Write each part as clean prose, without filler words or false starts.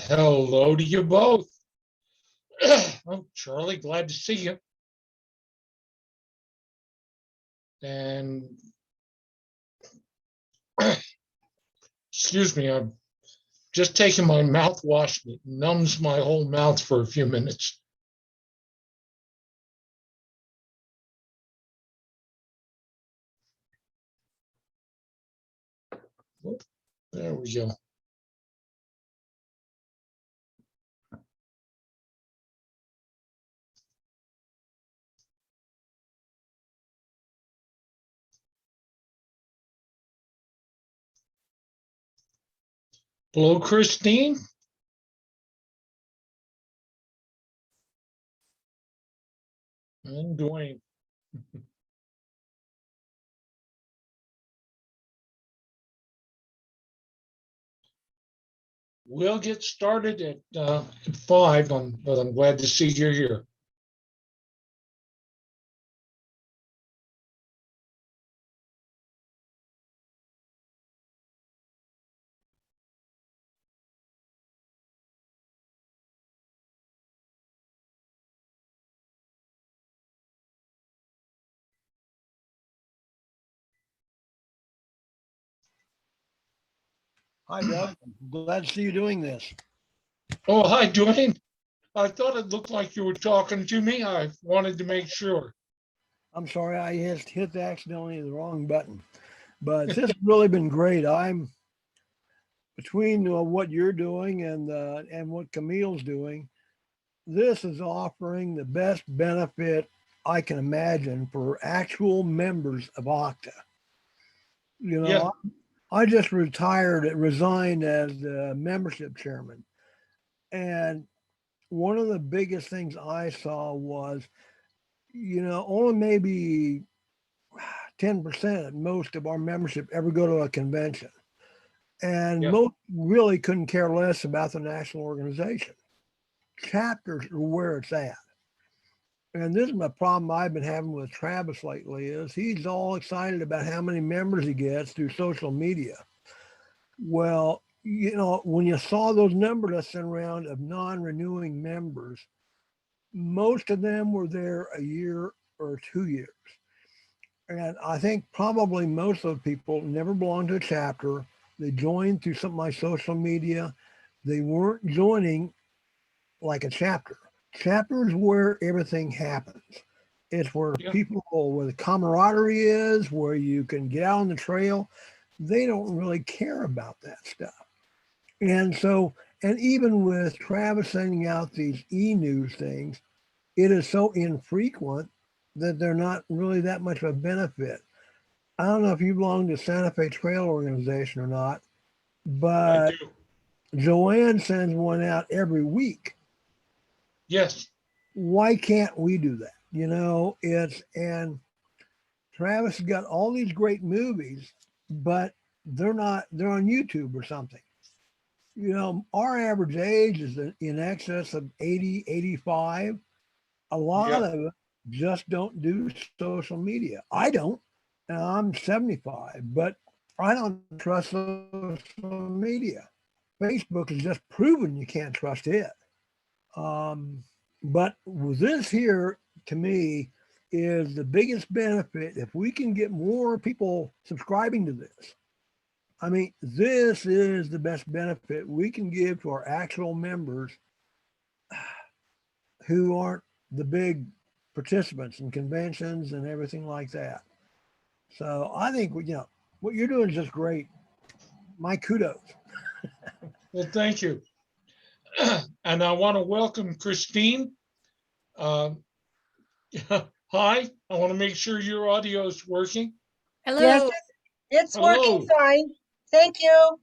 Hello to you both. I'm Charlie, glad to see you. And excuse me, I'm just taking my mouthwash. It numbs my whole mouth for a few minutes. There we go. Hello, Christine. And Dwayne. We'll get started at 5, but I'm glad to see you here. Hi, Doug. I'm glad to see you doing this. Oh, hi, Dwayne. I thought it looked like you were talking to me. I wanted to make sure. I'm sorry, I hit accidentally the wrong button, but this has really been great. I'm between what you're doing and what Camille's doing. This is offering the best benefit I can imagine for actual members of OCTA. You know, Yeah. I just resigned as the membership chairman, and one of the biggest things I saw was, only maybe 10% at most of our membership ever go to a convention. And Yeah. most really couldn't care less about the national organization. Chapters are where it's at. And this is my problem I've been having with Travis lately is he's all excited about how many members he gets through social media. Well, when you saw those numbers I sent around of non-renewing members, most of them were there a year or 2 years. And I think probably most of the people never belonged to a chapter. They joined through something like social media. They weren't joining like a chapter. Chapter is where everything happens. It's where where the camaraderie is, where you can get out on the trail. They don't really care about that stuff. And so, and even with Travis sending out these e-news things, it is so infrequent that they're not really that much of a benefit. I don't know if you belong to Santa Fe Trail Organization or not, but Joanne sends one out every week. Yes. Why can't we do that? And Travis has got all these great movies, but they're on YouTube or something. Our average age is in excess of 80, 85. A lot of it just don't do social media. I don't. And I'm 75, but I don't trust social media. Facebook has just proven you can't trust it. But this here, to me, is the biggest benefit if we can get more people subscribing to this. I mean, this is the best benefit we can give to our actual members who aren't the big participants in conventions and everything like that. So I think, what you're doing is just great. My kudos. Well, thank you. And I want to welcome Christine. Hi, I want to make sure your audio is working. Hello. Yes, it's working fine. Thank you.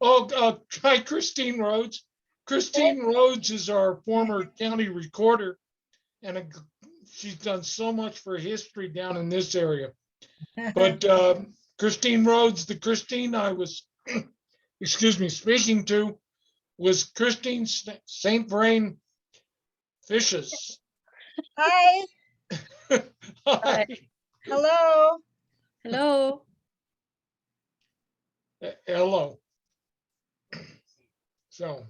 Oh, hi, Christine Rhodes. Christine Rhodes is our former county recorder and a she's done so much for history down in this area. But Christine Rhodes, the Christine I was, excuse me, speaking to was Christine St. Vrain Fishes. Hi, Hi. hello. Hello. Hello. So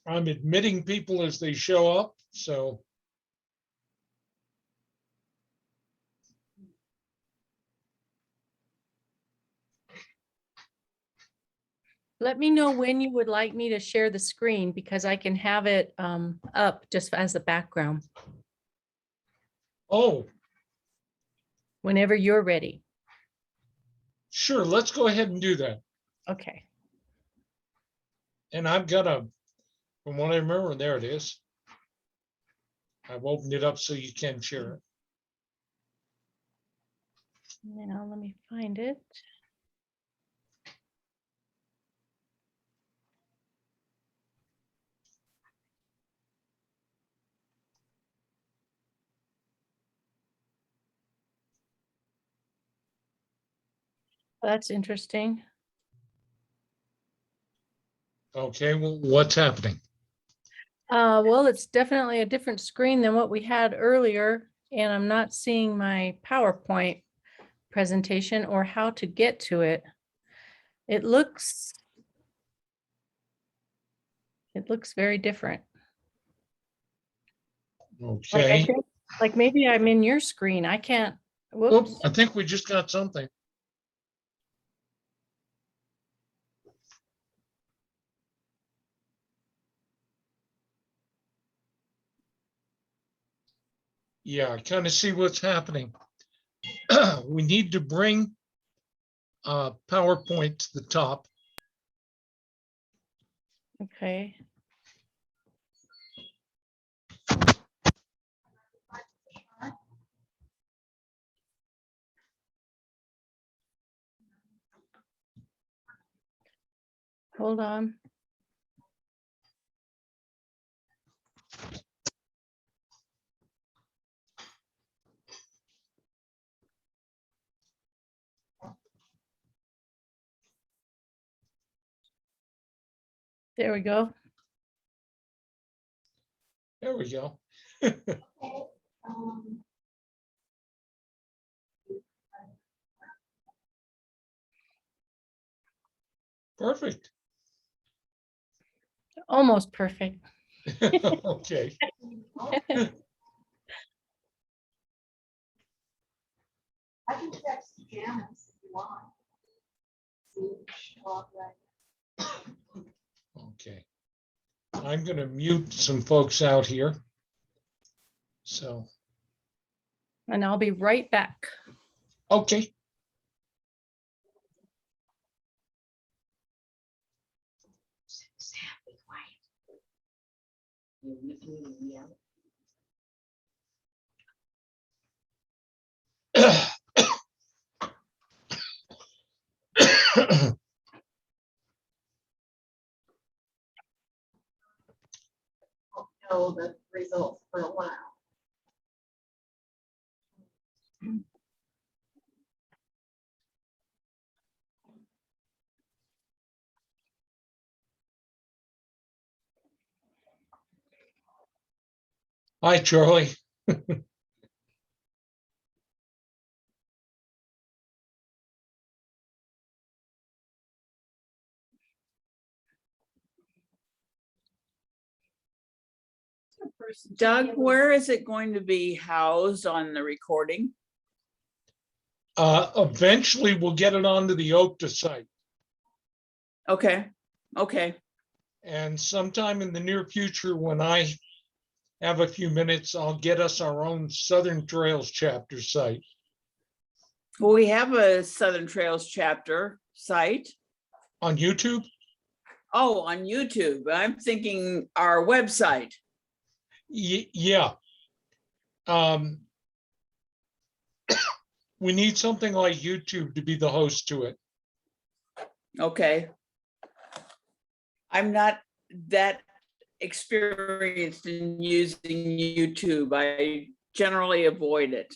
I'm admitting people as they show up. So Let me know when you would like me to share the screen because I can have it up just as a background oh, whenever you're ready. sure, let's go ahead and do that. Okay. And I've got from what I remember, there it is. I've opened it up so you can share it. Now let me find it. That's interesting. Okay, well, what's happening? Well, it's definitely a different screen than what we had earlier, and I'm not seeing my PowerPoint presentation or how to get to it. It looks very different. Like, I Okay. think, like maybe I'm in your screen. I can't, Oh, whoops. I think we just got something. Yeah, I kind of see what's happening. We need to bring PowerPoint to the top. Okay. Hold on. There we go. There we go. Perfect. Almost perfect. Okay. I can text Janice if you want. Okay. I'm going to mute some folks out here. So, And I'll be right back. okay. Know the results for a while. Hi, Charlie. Doug, where is it going to be housed on the recording? Eventually, we'll get it onto the OCTA site. Okay, okay, And sometime in the near future, when I have a few minutes, I'll get us our own Southern Trails chapter site. well, we have a Southern Trails chapter site. On YouTube? Oh, on YouTube. I'm thinking our website. Yeah. We need something like YouTube to be the host to it. Okay. I'm not that experienced in using YouTube. I generally avoid it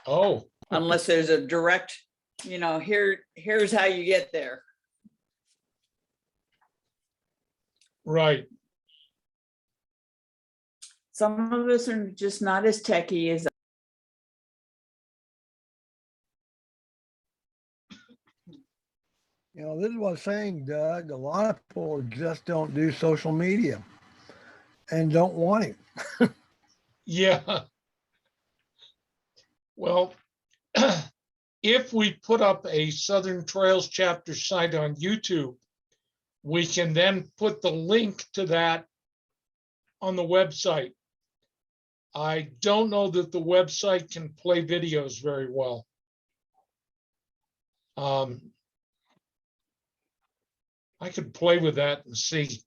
Oh, unless there's a direct, here's how you get there. right. Some of us are just not as techy as This is what I'm saying, Doug. A lot of people just don't do social media and don't want it. Yeah. Well, if we put up a Southern Trails chapter site on YouTube, we can then put the link to that on the website. I don't know that the website can play videos very well. I could play with that and see.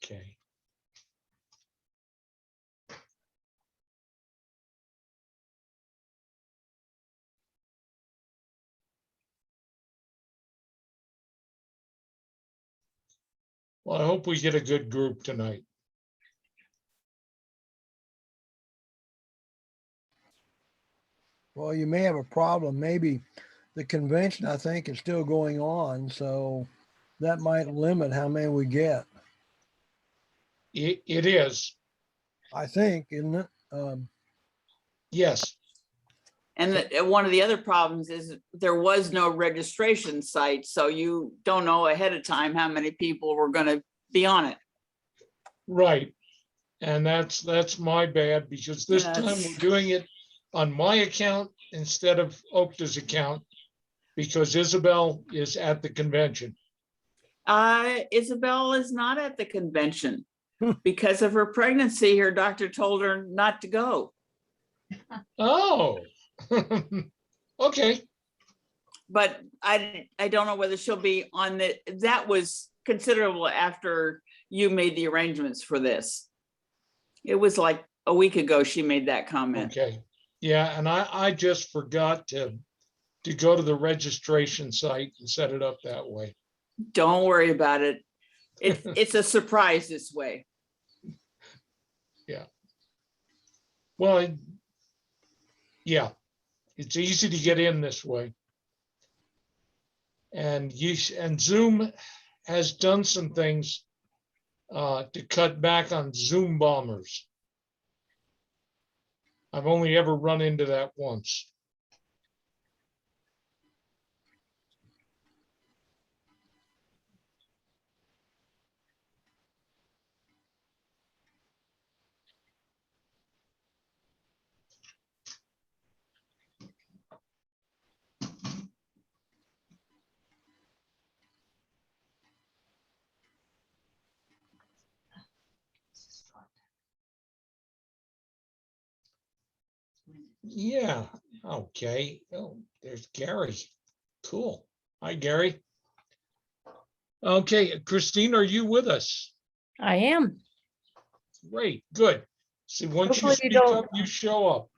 Okay. Well, I hope we get a good group tonight. Well, you may have a problem. Maybe the convention, I think, is still going on. So that might limit how many we get. It is, I think, isn't it? yes. And one of the other problems is there was no registration site, so you don't know ahead of time how many people were going to be on it. Right. And that's my bad, because this time we're doing it on my account instead of OCTA's account, because Isabel is at the convention. Isabel is not at the convention because of her pregnancy. Her doctor told her not to go. Oh, okay. But I don't know whether she'll be on that was considerable after you made the arrangements for this. It was like a week ago she made that comment. Okay. Yeah, and I just forgot to go to the registration site and set it up that way. Don't worry about it. It's a surprise this way. Yeah. Well, yeah, it's easy to get in this way. And Zoom has done some things to cut back on Zoom bombers. I've only ever run into that once. Yeah, okay. Oh, there's Gary. Cool. Hi, Gary. Okay, Christine, are you with us? I am. Great, good. See, once you Hopefully speak you don't- up, you show up.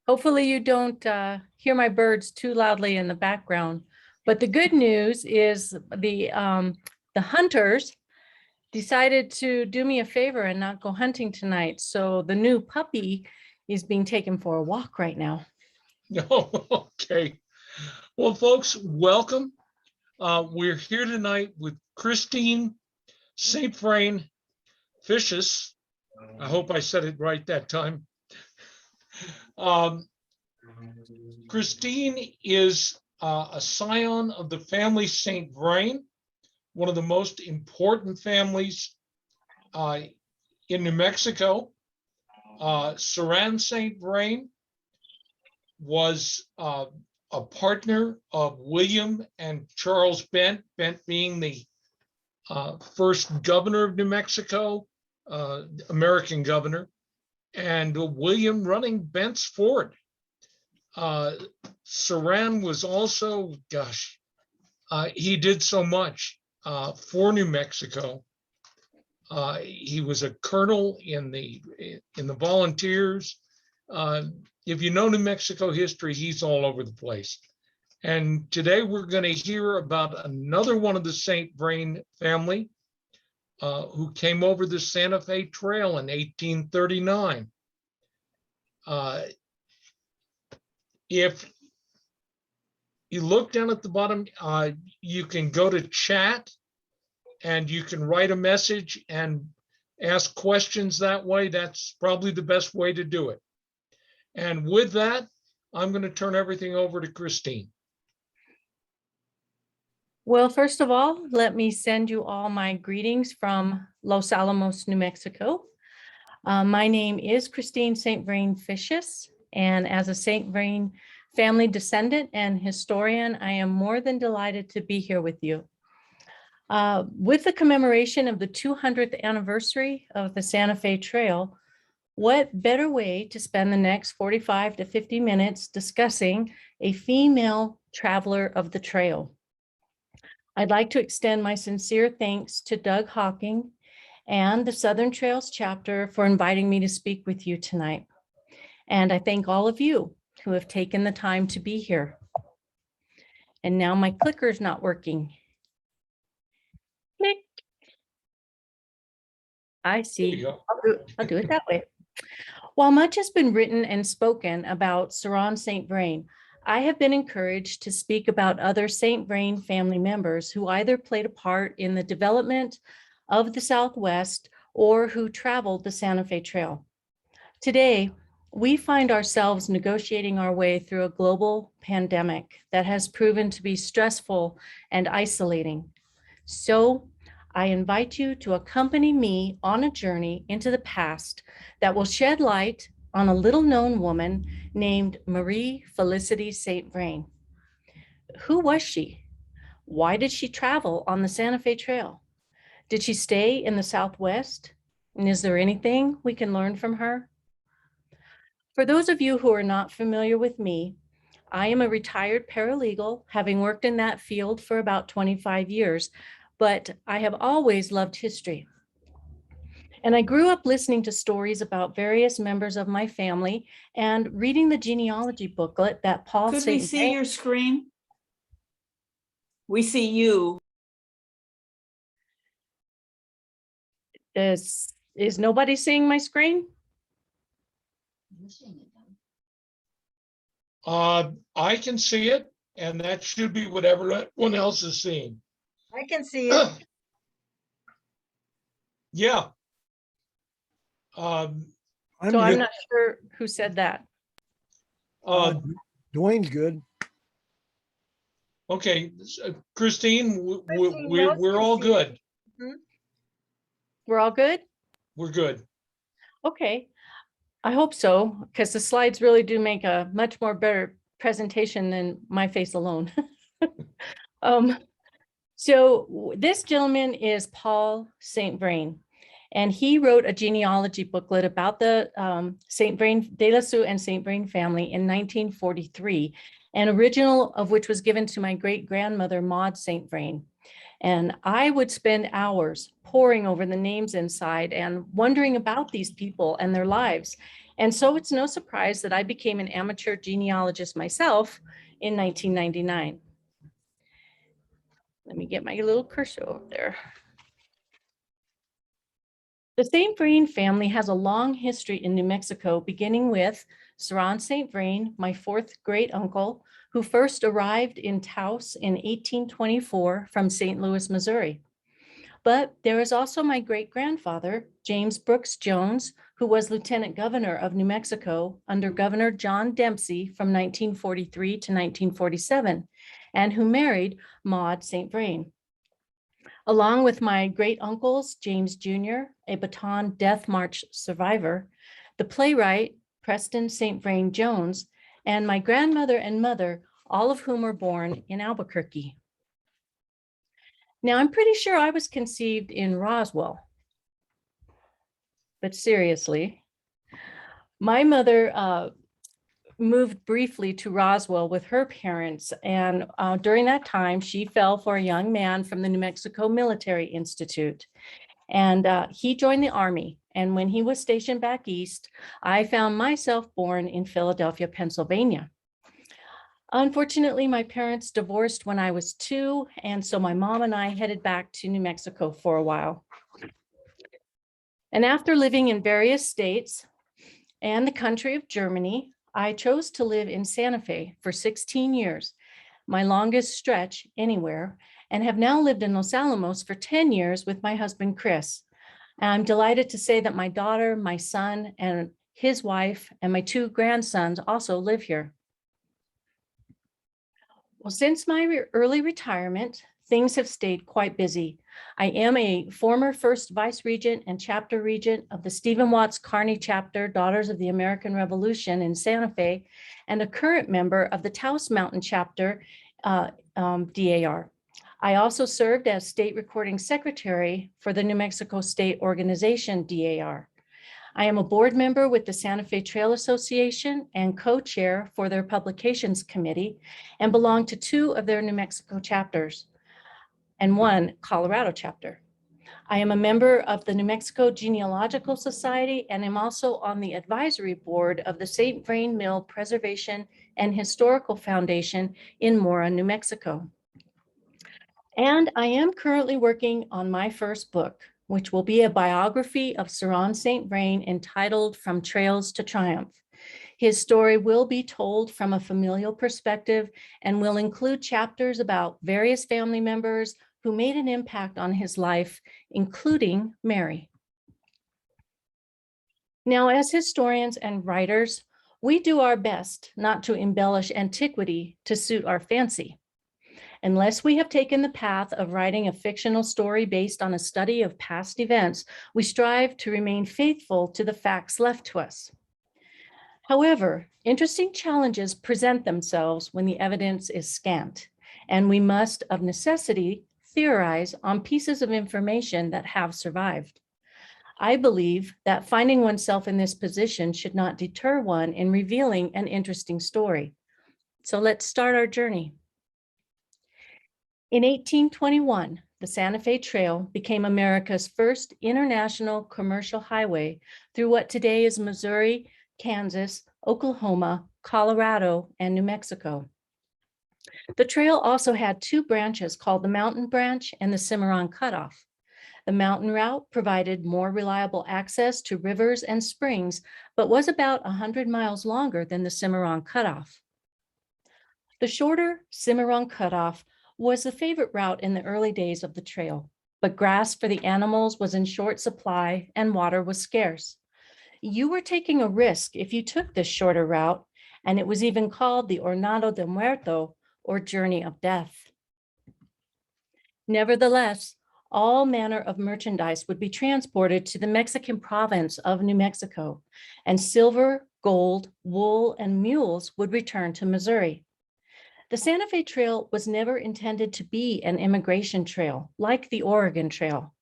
Hopefully you don't hear my birds too loudly in the background. But the good news is the hunters decided to do me a favor and not go hunting tonight. So the new puppy is being taken for a walk right now. No, okay. Well, folks, welcome. We're here tonight with Christine St. Vrain Fishes. I hope I said it right that time. Christine is a scion of the family St. Vrain, one of the most important families in New Mexico. Ceran St. Vrain was a partner of William and Charles Bent, Bent being the first governor of New Mexico, American governor, and William running Bent's Ford. Ceran was also, he did so much. for New Mexico. He was a colonel in the volunteers. If you know New Mexico history, he's all over the place. And today we're going to hear about another one of the St. Vrain family who came over the Santa Fe Trail in 1839. If you look down at the bottom, you can go to chat and you can write a message and ask questions that way. That's probably the best way to do it. And with that, I'm going to turn everything over to Christine. Well, first of all, let me send you all my greetings from Los Alamos, New Mexico. My name is Christine St. Vrain Ficius, and as a St. Vrain family descendant and historian, I am more than delighted to be here with you. With the commemoration of the 200th anniversary of the Santa Fe Trail, what better way to spend the next 45 to 50 minutes discussing a female traveler of the trail? I'd like to extend my sincere thanks to Doug Hawking and the Southern Trails chapter for inviting me to speak with you tonight. And I thank all of you who have taken the time to be here. And now my clicker's not working. Click. I There you see. go. I'll do it that way. While much has been written and spoken about Ceran St. Vrain, I have been encouraged to speak about other St. Vrain family members who either played a part in the development of the Southwest or who traveled the Santa Fe Trail. Today, we find ourselves negotiating our way through a global pandemic that has proven to be stressful and isolating. So I invite you to accompany me on a journey into the past that will shed light on a little known woman named Marie Felicite St. Vrain. Who was she? Why did she travel on the Santa Fe Trail? Did she stay in the Southwest? And is there anything we can learn from her? For those of you who are not familiar with me, I am a retired paralegal, having worked in that field for about 25 years, but I have always loved history. And I grew up listening to stories about various members of my family and reading the genealogy booklet that Paul Could we St. see Vrain. your screen? We see you. Is nobody seeing my screen? I can see it, and that should be what everyone else is seeing. I can see it. Yeah. I'm So I'm good. not sure who said that. Dwayne's good. Okay, Christine, Christine knows we're can all see good. We're all good? We're good. Okay. I hope so, because the slides really do make a much more better presentation than my face alone. So this gentleman is Paul St. Vrain, and he wrote a genealogy booklet about the St. Vrain, de Lassus and St. Vrain family in 1943, an original of which was given to my great-grandmother, Maud St. Vrain. And I would spend hours poring over the names inside and wondering about these people and their lives. And so it's no surprise that I became an amateur genealogist myself in 1999. Let me get my little cursor over there. The St. Vrain family has a long history in New Mexico, beginning with Ceran St. Vrain, my fourth great uncle, who first arrived in Taos in 1824 from St. Louis, Missouri. But there is also my great-grandfather, James Brooks Jones, who was Lieutenant Governor of New Mexico under Governor John Dempsey from 1943 to 1947, and who married Maud St. Vrain. Along with my great uncles, James Jr., a Bataan Death March survivor, the playwright, Preston St. Vrain Jones, and my grandmother and mother, all of whom were born in Albuquerque. Now, I'm pretty sure I was conceived in Roswell, but seriously, my mother moved briefly to Roswell with her parents. And during that time, she fell for a young man from the New Mexico Military Institute. And he joined the Army. And when he was stationed back east, I found myself born in Philadelphia, Pennsylvania. Unfortunately, my parents divorced when I was 2, and so my mom and I headed back to New Mexico for a while. And after living in various states and the country of Germany, I chose to live in Santa Fe for 16 years, my longest stretch anywhere, and have now lived in Los Alamos for 10 years with my husband, Chris. And I'm delighted to say that my daughter, my son, and his wife, and my 2 grandsons also live here. Well, since my early retirement, things have stayed quite busy. I am a former first vice regent and chapter regent of the Stephen Watts Kearney chapter, Daughters of the American Revolution in Santa Fe, and a current member of the Taos Mountain chapter, DAR. I also served as state recording secretary for the New Mexico State Organization, DAR. I am a board member with the Santa Fe Trail Association and co-chair for their publications committee, and belong to 2 of their New Mexico chapters and 1 Colorado chapter. I am a member of the New Mexico Genealogical Society and am also on the advisory board of the St. Vrain Mill Preservation and Historical Foundation in Mora, New Mexico. And I am currently working on my first book, which will be a biography of Ceran St. Vrain entitled From Trails to Triumph. His story will be told from a familial perspective and will include chapters about various family members who made an impact on his life, including Mary. Now, as historians and writers, we do our best not to embellish antiquity to suit our fancy. Unless we have taken the path of writing a fictional story based on a study of past events, we strive to remain faithful to the facts left to us. However, interesting challenges present themselves when the evidence is scant, and we must, of necessity, theorize on pieces of information that have survived. I believe that finding oneself in this position should not deter one in revealing an interesting story. So let's start our journey. In 1821, the Santa Fe Trail became America's first international commercial highway through what today is Missouri, Kansas, Oklahoma, Colorado, and New Mexico. The trail also had 2 branches called the Mountain Branch and the Cimarron Cutoff. The mountain route provided more reliable access to rivers and springs, but was about 100 miles longer than the Cimarron Cutoff. The shorter Cimarron Cutoff was the favorite route in the early days of the trail, but grass for the animals was in short supply and water was scarce. You were taking a risk if you took this shorter route, and it was even called the Jornada de Muerto, or Journey of Death. Nevertheless, all manner of merchandise would be transported to the Mexican province of New Mexico, and silver, gold, wool, and mules would return to Missouri. The Santa Fe Trail was never intended to be an immigration trail like the Oregon Trail.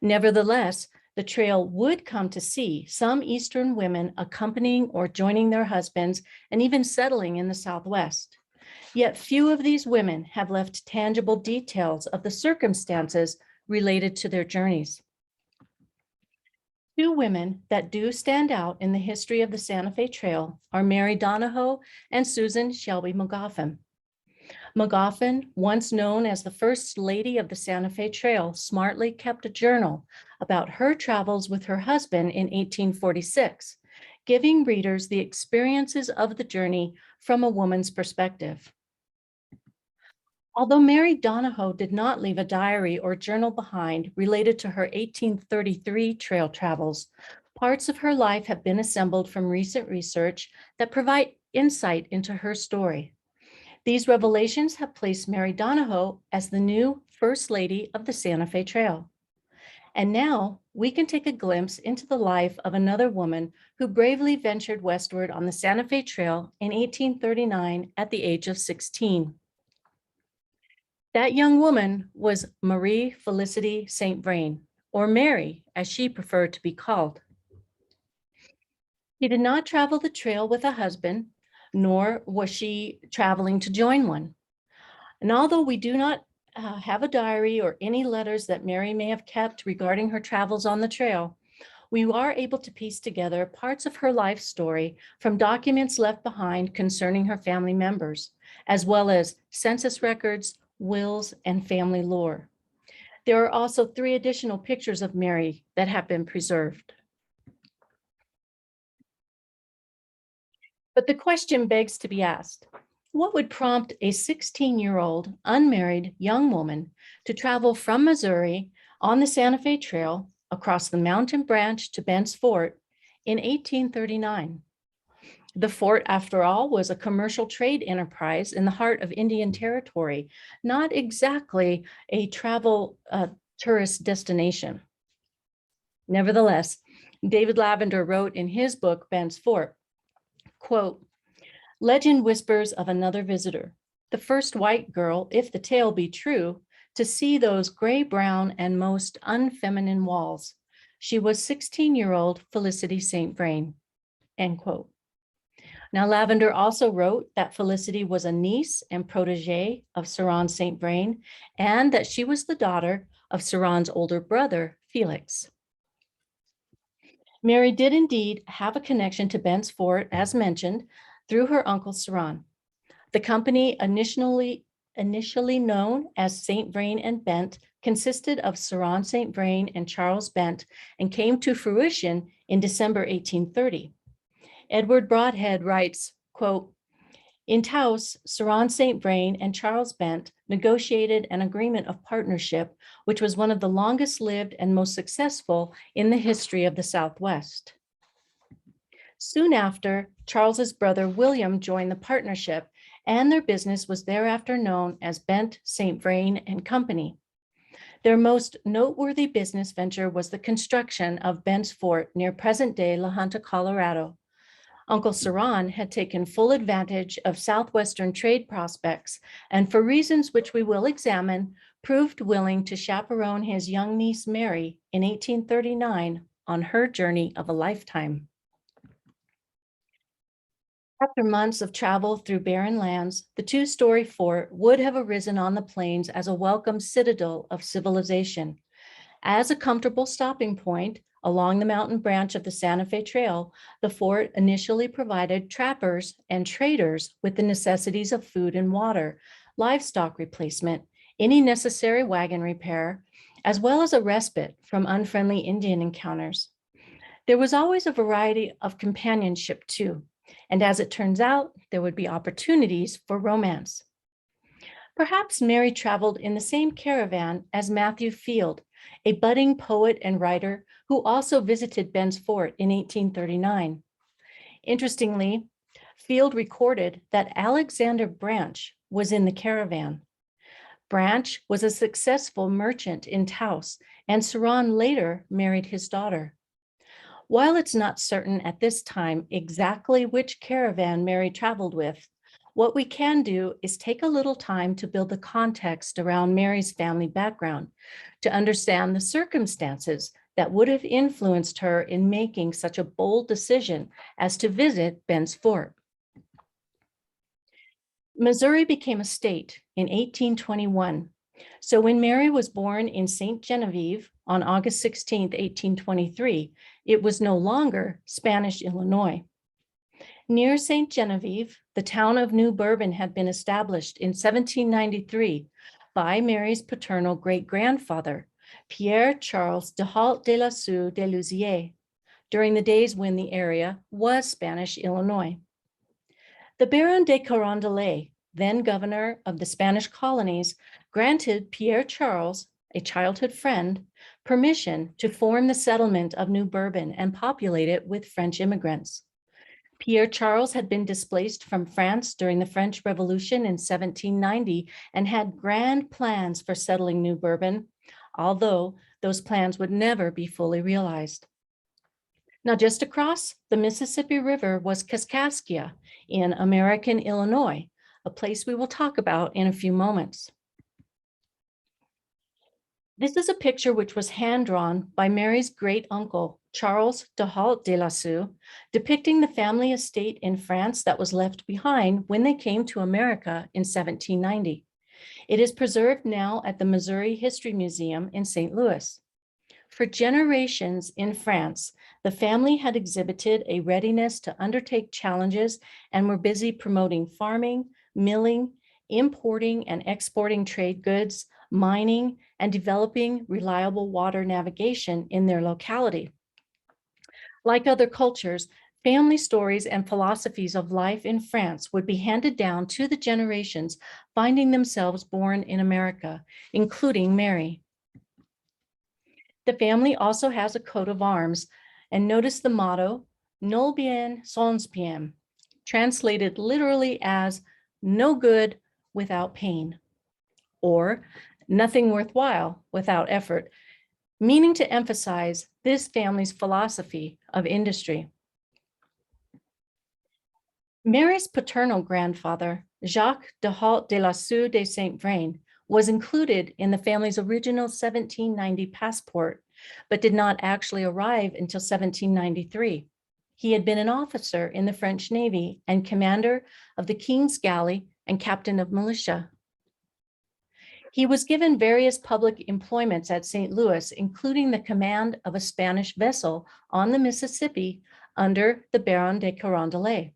Nevertheless, the trail would come to see some Eastern women accompanying or joining their husbands and even settling in the Southwest. Yet few of these women have left tangible details of the circumstances related to their journeys. 2 women that do stand out in the history of the Santa Fe Trail are Mary Donahoe and Susan Shelby McGoffin. McGoffin, once known as the First Lady of the Santa Fe Trail, smartly kept a journal about her travels with her husband in 1846, giving readers the experiences of the journey from a woman's perspective. Although Mary Donahoe did not leave a diary or journal behind related to her 1833 trail travels, parts of her life have been assembled from recent research that provide insight into her story. These revelations have placed Mary Donahoe as the new First Lady of the Santa Fe Trail. And now we can take a glimpse into the life of another woman who bravely ventured westward on the Santa Fe Trail in 1839 at the age of 16. That young woman was Marie Felicite St. Vrain, or Mary, as she preferred to be called. She did not travel the trail with a husband, nor was she traveling to join one. And although we do not have a diary or any letters that Mary may have kept regarding her travels on the trail, we are able to piece together parts of her life story from documents left behind concerning her family members, as well as census records, wills, and family lore. There are also 3 additional pictures of Mary that have been preserved. But the question begs to be asked, what would prompt a 16-year-old unmarried young woman to travel from Missouri on the Santa Fe Trail across the mountain branch to Bent's Fort in 1839? The fort, after all, was a commercial trade enterprise in the heart of Indian Territory, not exactly a travel tourist destination. Nevertheless, David Lavender wrote in his book, Bent's Fort, quote, "Legend whispers of another visitor, the first white girl, if the tale be true, to see those gray-brown and most unfeminine walls. She was 16-year-old Felicite St. Vrain," end quote. Now, Lavender also wrote that Felicity was a niece and protege of Ceran St. Vrain, and that she was the daughter of Ceran's older brother, Felix. Mary did indeed have a connection to Bent's Fort, as mentioned, through her Uncle Ceran. The company initially known as St. Vrain and Bent consisted of Ceran St. Vrain and Charles Bent and came to fruition in December 1830. Edward Broadhead writes, quote, "In Taos, Ceran St. Vrain and Charles Bent negotiated an agreement of partnership, which was one of the longest lived and most successful in the history of the Southwest." Soon after, Charles's brother William joined the partnership, and their business was thereafter known as Bent, St. Vrain and Company. Their most noteworthy business venture was the construction of Bent's Fort near present-day La Junta, Colorado. Uncle Ceran had taken full advantage of Southwestern trade prospects, and for reasons which we will examine, proved willing to chaperone his young niece Mary in 1839 on her journey of a lifetime. After months of travel through barren lands, the 2-story fort would have arisen on the plains as a welcome citadel of civilization. As a comfortable stopping point along the mountain branch of the Santa Fe Trail, the fort initially provided trappers and traders with the necessities of food and water, livestock replacement, any necessary wagon repair, as well as a respite from unfriendly Indian encounters. There was always a variety of companionship too, and as it turns out, there would be opportunities for romance. Perhaps Mary traveled in the same caravan as Matthew Field, a budding poet and writer who also visited Bent's Fort in 1839. Interestingly, Field recorded that Alexander Branch was in the caravan. Branch was a successful merchant in Taos, and Ceran later married his daughter. While it's not certain at this time exactly which caravan Mary traveled with, what we can do is take a little time to build the context around Mary's family background, to understand the circumstances that would have influenced her in making such a bold decision as to visit Bent's Fort. Missouri became a state in 1821. So when Mary was born in St. Genevieve on August 16, 1823, it was no longer Spanish Illinois. Near St. Genevieve, the town of New Bourbon had been established in 1793 by Mary's paternal great-grandfather, Pierre Charles de Hault de Lassus-Derbigny, during the days when the area was Spanish Illinois. The Baron de Carondelet, then governor of the Spanish colonies, granted Pierre Charles, a childhood friend, permission to form the settlement of New Bourbon and populate it with French immigrants. Pierre Charles had been displaced from France during the French Revolution in 1790 and had grand plans for settling New Bourbon, although those plans would never be fully realized. Now, just across the Mississippi River was Kaskaskia in American Illinois, a place we will talk about in a few moments. This is a picture which was hand-drawn by Mary's great uncle, Charles de Hault de Lassus, depicting the family estate in France that was left behind when they came to America in 1790. It is preserved now at the Missouri History Museum in St. Louis. For generations in France, the family had exhibited a readiness to undertake challenges and were busy promoting farming, milling, importing and exporting trade goods, mining, and developing reliable water navigation in their locality. Like other cultures, family stories and philosophies of life in France would be handed down to the generations finding themselves born in America, including Mary. The family also has a coat of arms, and notice the motto, Nul bien sans bien, translated literally as no good without pain, or nothing worthwhile without effort, meaning to emphasize this family's philosophy of industry. Mary's paternal grandfather, Jacques de Hault de Lassus de Saint-Vrain, was included in the family's original 1790 passport, but did not actually arrive until 1793. He had been an officer in the French Navy and commander of the King's Galley and captain of militia. He was given various public employments at St. Louis, including the command of a Spanish vessel on the Mississippi under the Baron de Carondelet.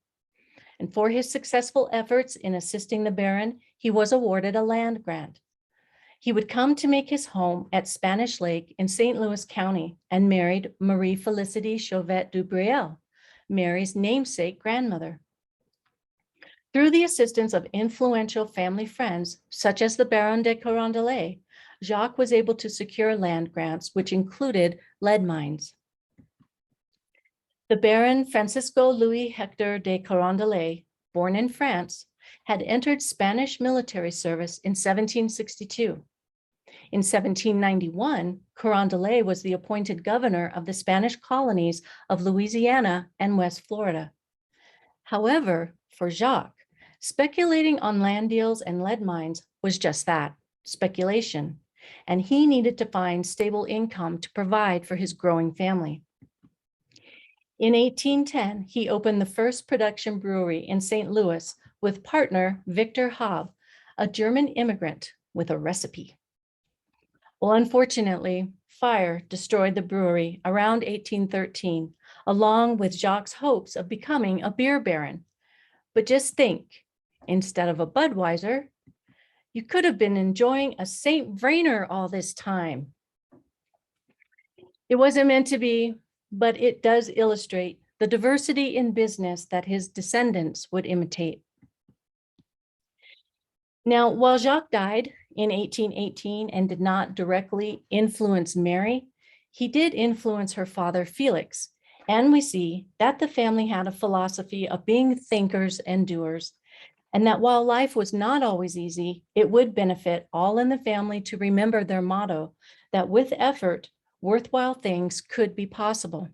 And for his successful efforts in assisting the Baron, he was awarded a land grant. He would come to make his home at Spanish Lake in St. Louis County and married Marie Felicite Chauvet Dubreuil, Mary's namesake grandmother. Through the assistance of influential family friends, such as the Baron de Carondelet, Jacques was able to secure land grants, which included lead mines. The Baron Francisco Louis Hector de Carondelet, born in France, had entered Spanish military service in 1762. In 1791, Carondelet was the appointed governor of the Spanish colonies of Louisiana and West Florida. However, for Jacques, speculating on land deals and lead mines was just that, speculation, and he needed to find stable income to provide for his growing family. In 1810, he opened the first production brewery in St. Louis with partner Victor Haub, a German immigrant with a recipe. Well, unfortunately, fire destroyed the brewery around 1813, along with Jacques' hopes of becoming a beer baron. But just think, instead of a Budweiser, you could have been enjoying a St. Vrainer all this time. It wasn't meant to be, but it does illustrate the diversity in business that his descendants would imitate. Now, while Jacques died in 1818 and did not directly influence Mary, he did influence her father, Felix. And we see that the family had a philosophy of being thinkers and doers, and that while life was not always easy, it would benefit all in the family to remember their motto, that with effort, worthwhile things could be possible.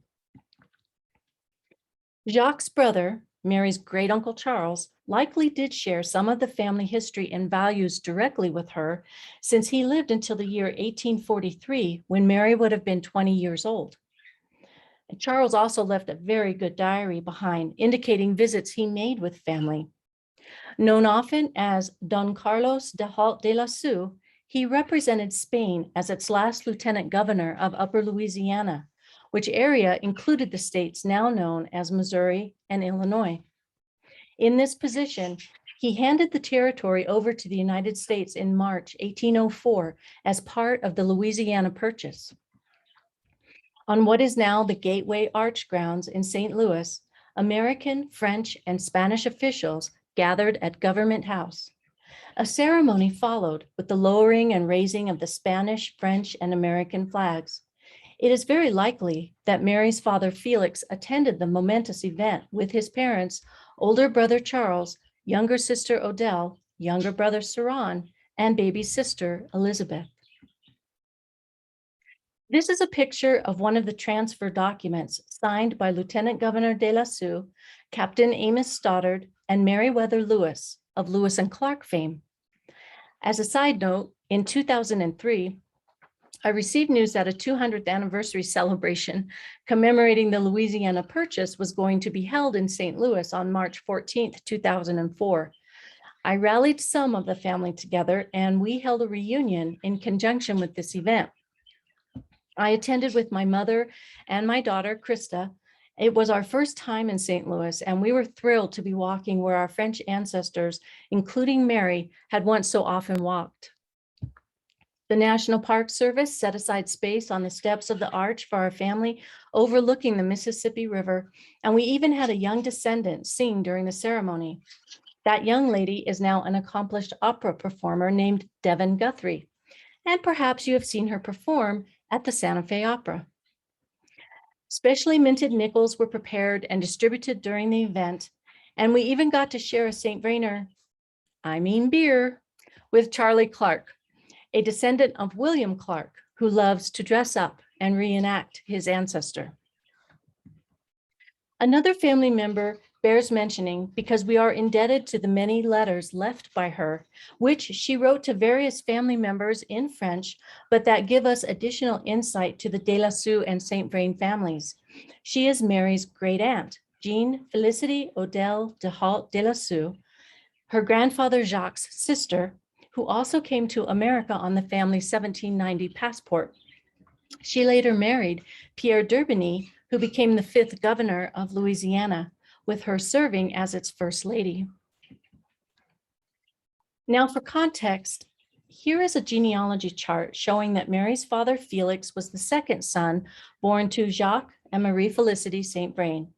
Jacques' brother, Mary's great uncle Charles, likely did share some of the family history and values directly with her, since he lived until the year 1843, when Mary would have been 20 years old. And Charles also left a very good diary behind, indicating visits he made with family. Known often as Don Carlos de Hault de Lassus, he represented Spain as its last lieutenant governor of Upper Louisiana, which area included the states now known as Missouri and Illinois. In this position, he handed the territory over to the United States in March 1804 as part of the Louisiana Purchase. On what is now the Gateway Arch grounds in St. Louis, American, French, and Spanish officials gathered at Government House. A ceremony followed with the lowering and raising of the Spanish, French, and American flags. It is very likely that Mary's father, Felix, attended the momentous event with his parents, older brother Charles, younger sister Odile, younger brother Ceran, and baby sister Elizabeth. This is a picture of one of the transfer documents signed by Lieutenant Governor de Lassus, Captain Amos Stoddard, and Meriwether Lewis of Lewis and Clark fame. As a side note, in 2003, I received news that a 200th anniversary celebration commemorating the Louisiana Purchase was going to be held in St. Louis on March 14th, 2004. I rallied some of the family together and we held a reunion in conjunction with this event. I attended with my mother and my daughter, Krista. It was our first time in St. Louis, and we were thrilled to be walking where our French ancestors, including Mary, had once so often walked. The National Park Service set aside space on the steps of the arch for our family overlooking the Mississippi River, and we even had a young descendant sing during the ceremony. That young lady is now an accomplished opera performer named Devin Guthrie, and perhaps you have seen her perform at the Santa Fe Opera. Specially minted nickels were prepared and distributed during the event, and we even got to share a St. Vrainer, beer, with Charlie Clark, a descendant of William Clark, who loves to dress up and reenact his ancestor. Another family member bears mentioning because we are indebted to the many letters left by her, which she wrote to various family members in French, but that give us additional insight to the de Lassus and St. Vrain families. She is Mary's great aunt, Jeanne Felicite Odile de Hault de Lassus, her grandfather Jacques' sister, who also came to America on the family's 1790 passport. She later married Pierre Derbigny, who became the 5th governor of Louisiana, with her serving as its first lady. Now for context, here is a genealogy chart showing that Mary's father Felix was the second son born to Jacques and Marie Felicite St. Vrain.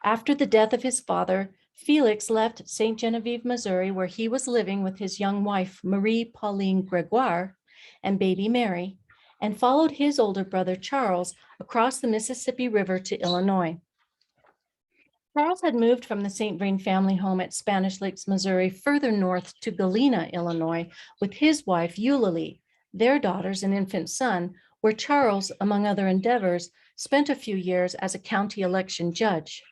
After the death of his father, Felix left St. Genevieve, Missouri, where he was living with his young wife, Marie Pauline Gregoire, and baby Mary, and followed his older brother Charles across the Mississippi River to Illinois. Charles had moved from the St. Vrain family home at Spanish Lakes, Missouri, further north to Galena, Illinois, with his wife Eulalie, their daughters and infant son, where Charles, among other endeavors, spent a few years as a county election judge.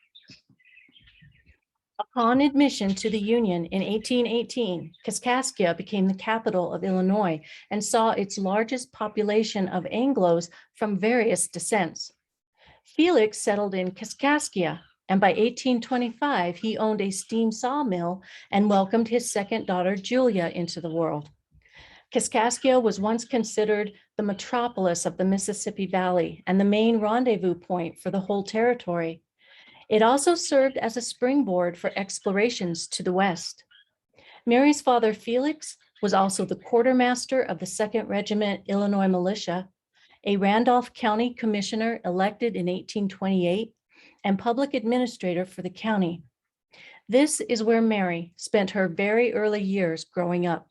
Upon admission to the Union in 1818, Kaskaskia became the capital of Illinois and saw its largest population of Anglos from various descents. Felix settled in Kaskaskia, and by 1825, he owned a steam sawmill and welcomed his second daughter, Julia, into the world. Kaskaskia was once considered the metropolis of the Mississippi Valley and the main rendezvous point for the whole territory. It also served as a springboard for explorations to the west. Mary's father, Felix, was also the quartermaster of the 2nd Regiment Illinois Militia, a Randolph County commissioner elected in 1828, and public administrator for the county. This is where Mary spent her very early years growing up.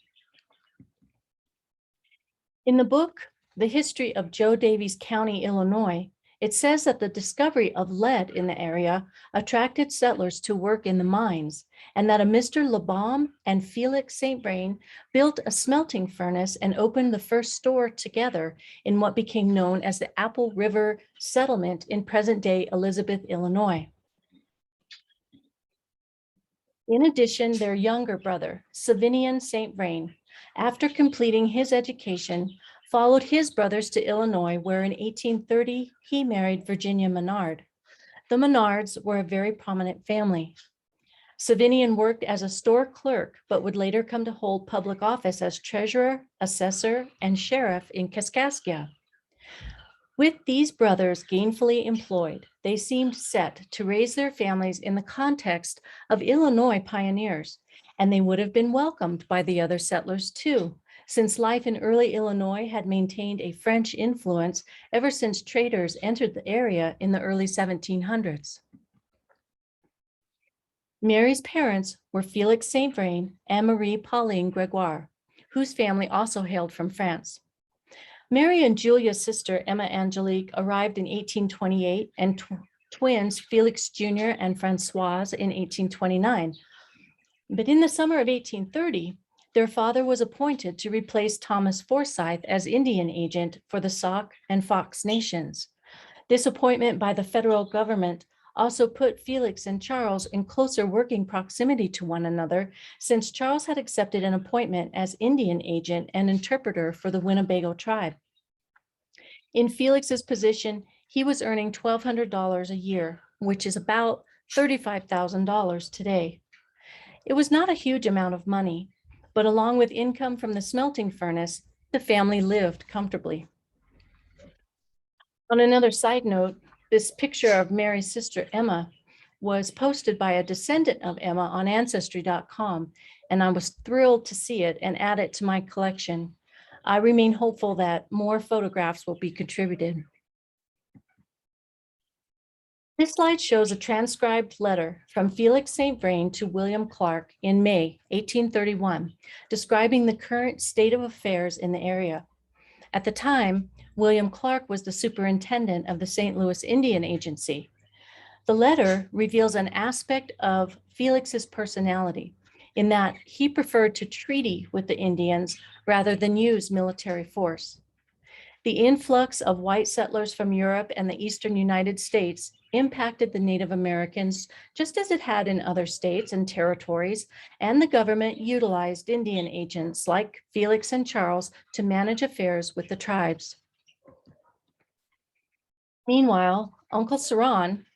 In the book, The History of Joe Daviess County, Illinois, it says that the discovery of lead in the area attracted settlers to work in the mines, and that a Mr. LeBaume and Felix St. Vrain built a smelting furnace and opened the first store together in what became known as the Apple River Settlement in present-day Elizabeth, Illinois. In addition, their younger brother, Savinian St. Vrain, after completing his education, followed his brothers to Illinois, where in 1830, he married Virginia Menard. The Menards were a very prominent family. Savinian worked as a store clerk, but would later come to hold public office as treasurer, assessor, and sheriff in Kaskaskia. With these brothers gainfully employed, they seemed set to raise their families in the context of Illinois pioneers, and they would have been welcomed by the other settlers too, since life in early Illinois had maintained a French influence ever since traders entered the area in the early 1700s. Mary's parents were Felix St. Vrain and Marie Pauline Gregoire, whose family also hailed from France. Mary and Julia's sister, Emma Angelique, arrived in 1828, and twins Felix Jr. and Francoise in 1829. But in the summer of 1830, their father was appointed to replace Thomas Forsyth as Indian agent for the Sauk and Fox nations. This appointment by the federal government also put Felix and Charles in closer working proximity to one another, since Charles had accepted an appointment as Indian agent and interpreter for the Winnebago tribe. In Felix's position, he was earning $1,200 a year, which is about $35,000 today. It was not a huge amount of money, but along with income from the smelting furnace, the family lived comfortably. On another side note, this picture of Mary's sister Emma was posted by a descendant of Emma on Ancestry.com, and I was thrilled to see it and add it to my collection. I remain hopeful that more photographs will be contributed. This slide shows a transcribed letter from Felix St. Vrain to William Clark in May 1831, describing the current state of affairs in the area. At the time, William Clark was the superintendent of the St. Louis Indian Agency. The letter reveals an aspect of Felix's personality in that he preferred to treaty with the Indians rather than use military force. The influx of white settlers from Europe and the eastern United States impacted the Native Americans just as it had in other states and territories, and the government utilized Indian agents like Felix and Charles to manage affairs with the tribes. Meanwhile, Uncle Ceran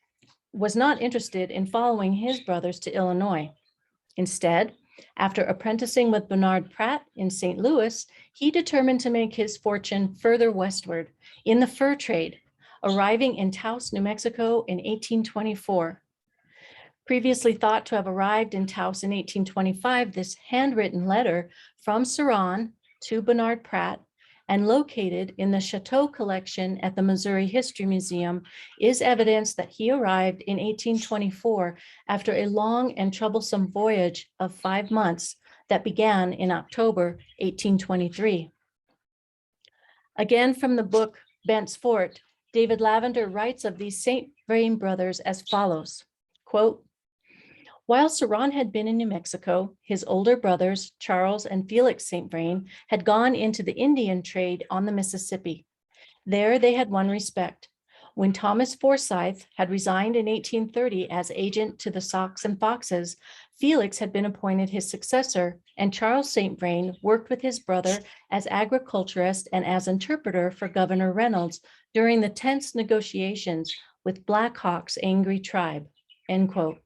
was not interested in following his brothers to Illinois. Instead, after apprenticing with Bernard Pratt in St. Louis, he determined to make his fortune further westward in the fur trade, arriving in Taos, New Mexico in 1824. Previously thought to have arrived in Taos in 1825, this handwritten letter from Ceran to Bernard Pratt and located in the Chateau collection at the Missouri History Museum is evidence that he arrived in 1824 after a long and troublesome voyage of 5 months that began in October 1823. Again, from the book Bent's Fort, David Lavender writes of these St. Vrain brothers as follows, quote, "While Ceran had been in New Mexico, his older brothers, Charles and Felix St. Vrain, had gone into the Indian trade on the Mississippi. There they had won respect. When Thomas Forsyth had resigned in 1830 as agent to the Sacs and Foxes, Felix had been appointed his successor, and Charles St. Vrain worked with his brother as agriculturist and as interpreter for Governor Reynolds during the tense negotiations with Black Hawk's angry tribe," end quote.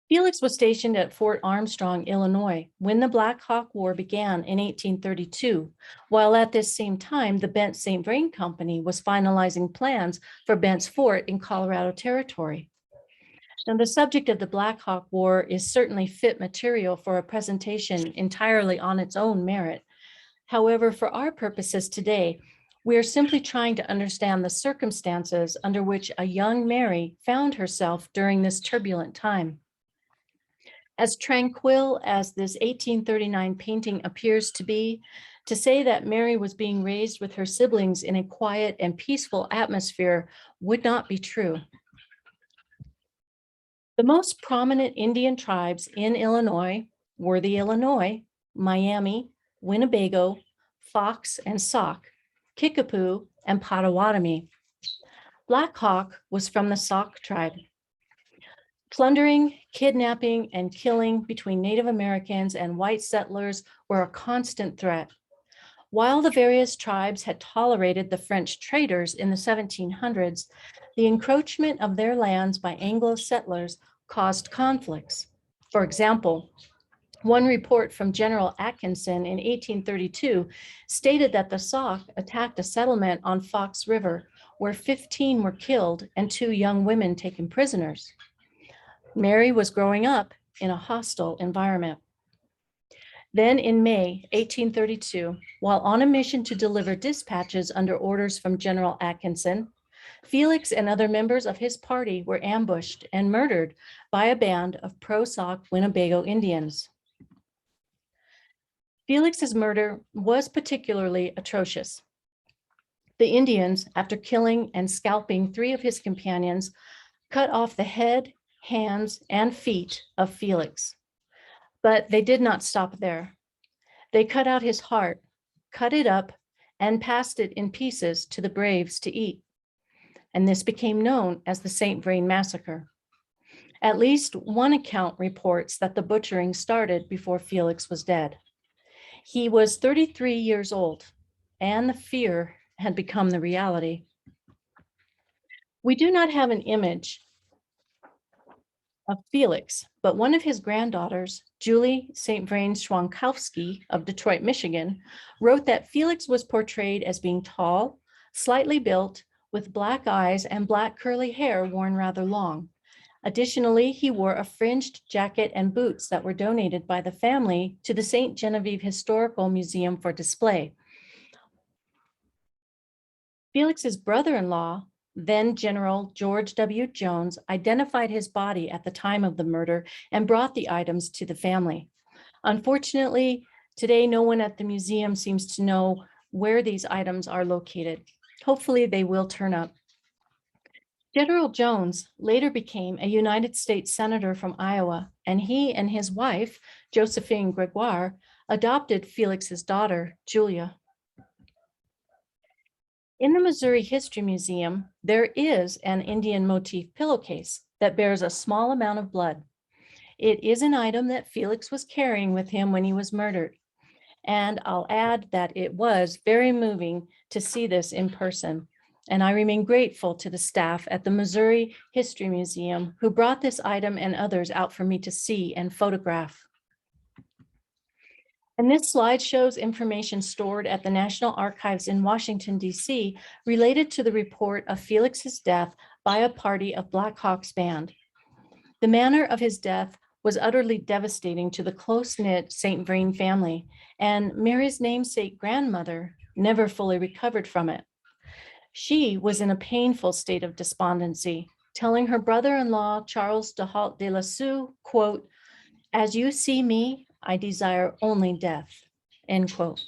Felix was stationed at Fort Armstrong, Illinois, when the Black Hawk War began in 1832, while at this same time, the Bent St. Vrain Company was finalizing plans for Bent's Fort in Colorado Territory. Now, the subject of the Black Hawk War is certainly fit material for a presentation entirely on its own merit. However, for our purposes today, we are simply trying to understand the circumstances under which a young Mary found herself during this turbulent time. As tranquil as this 1839 painting appears to be, to say that Mary was being raised with her siblings in a quiet and peaceful atmosphere would not be true. The most prominent Indian tribes in Illinois were the Illinois, Miami, Winnebago, Fox and Sauk, Kickapoo, and Potawatomi. Black Hawk was from the Sauk tribe. Plundering, kidnapping, and killing between Native Americans and white settlers were a constant threat. While the various tribes had tolerated the French traders in the 1700s, the encroachment of their lands by Anglo settlers caused conflicts. For example, one report from General Atkinson in 1832 stated that the Sauk attacked a settlement on Fox River, where 15 were killed and 2 young women taken prisoners. Mary was growing up in a hostile environment. Then in May 1832, while on a mission to deliver dispatches under orders from General Atkinson, Felix and other members of his party were ambushed and murdered by a band of pro-Sauk Winnebago Indians. Felix's murder was particularly atrocious. The Indians, after killing and scalping 3 of his companions, cut off the head, hands, and feet of Felix. But they did not stop there. They cut out his heart, cut it up, and passed it in pieces to the braves to eat. And this became known as the St. Vrain Massacre. At least one account reports that the butchering started before Felix was dead. He was 33 years old. and the fear had become the reality. We do not have an image of Felix, but one of his granddaughters, Julie St. Vrain Schwankowski of Detroit, Michigan, wrote that Felix was portrayed as being tall, slightly built, with black eyes and black curly hair worn rather long. Additionally, he wore a fringed jacket and boots that were donated by the family to the St. Genevieve Historical Museum for display. Felix's brother-in-law, then General George W. Jones, identified his body at the time of the murder and brought the items to the family. Unfortunately, today no one at the museum seems to know where these items are located. Hopefully they will turn up. General Jones later became a United States Senator from Iowa, and he and his wife, Josephine Gregoire, adopted Felix's daughter, Julia. In the Missouri History Museum, there is an Indian motif pillowcase that bears a small amount of blood. It is an item that Felix was carrying with him when he was murdered. And I'll add that it was very moving to see this in person. And I remain grateful to the staff at the Missouri History Museum who brought this item and others out for me to see and photograph. And this slide shows information stored at the National Archives in Washington, D.C. related to the report of Felix's death by a party of Black Hawk's band. The manner of his death was utterly devastating to the close-knit St. Vrain family, and Mary's namesake grandmother never fully recovered from it. She was in a painful state of despondency, telling her brother-in-law, Charles de Hault de Lassus, quote, "As you see me, I desire only death," end quote.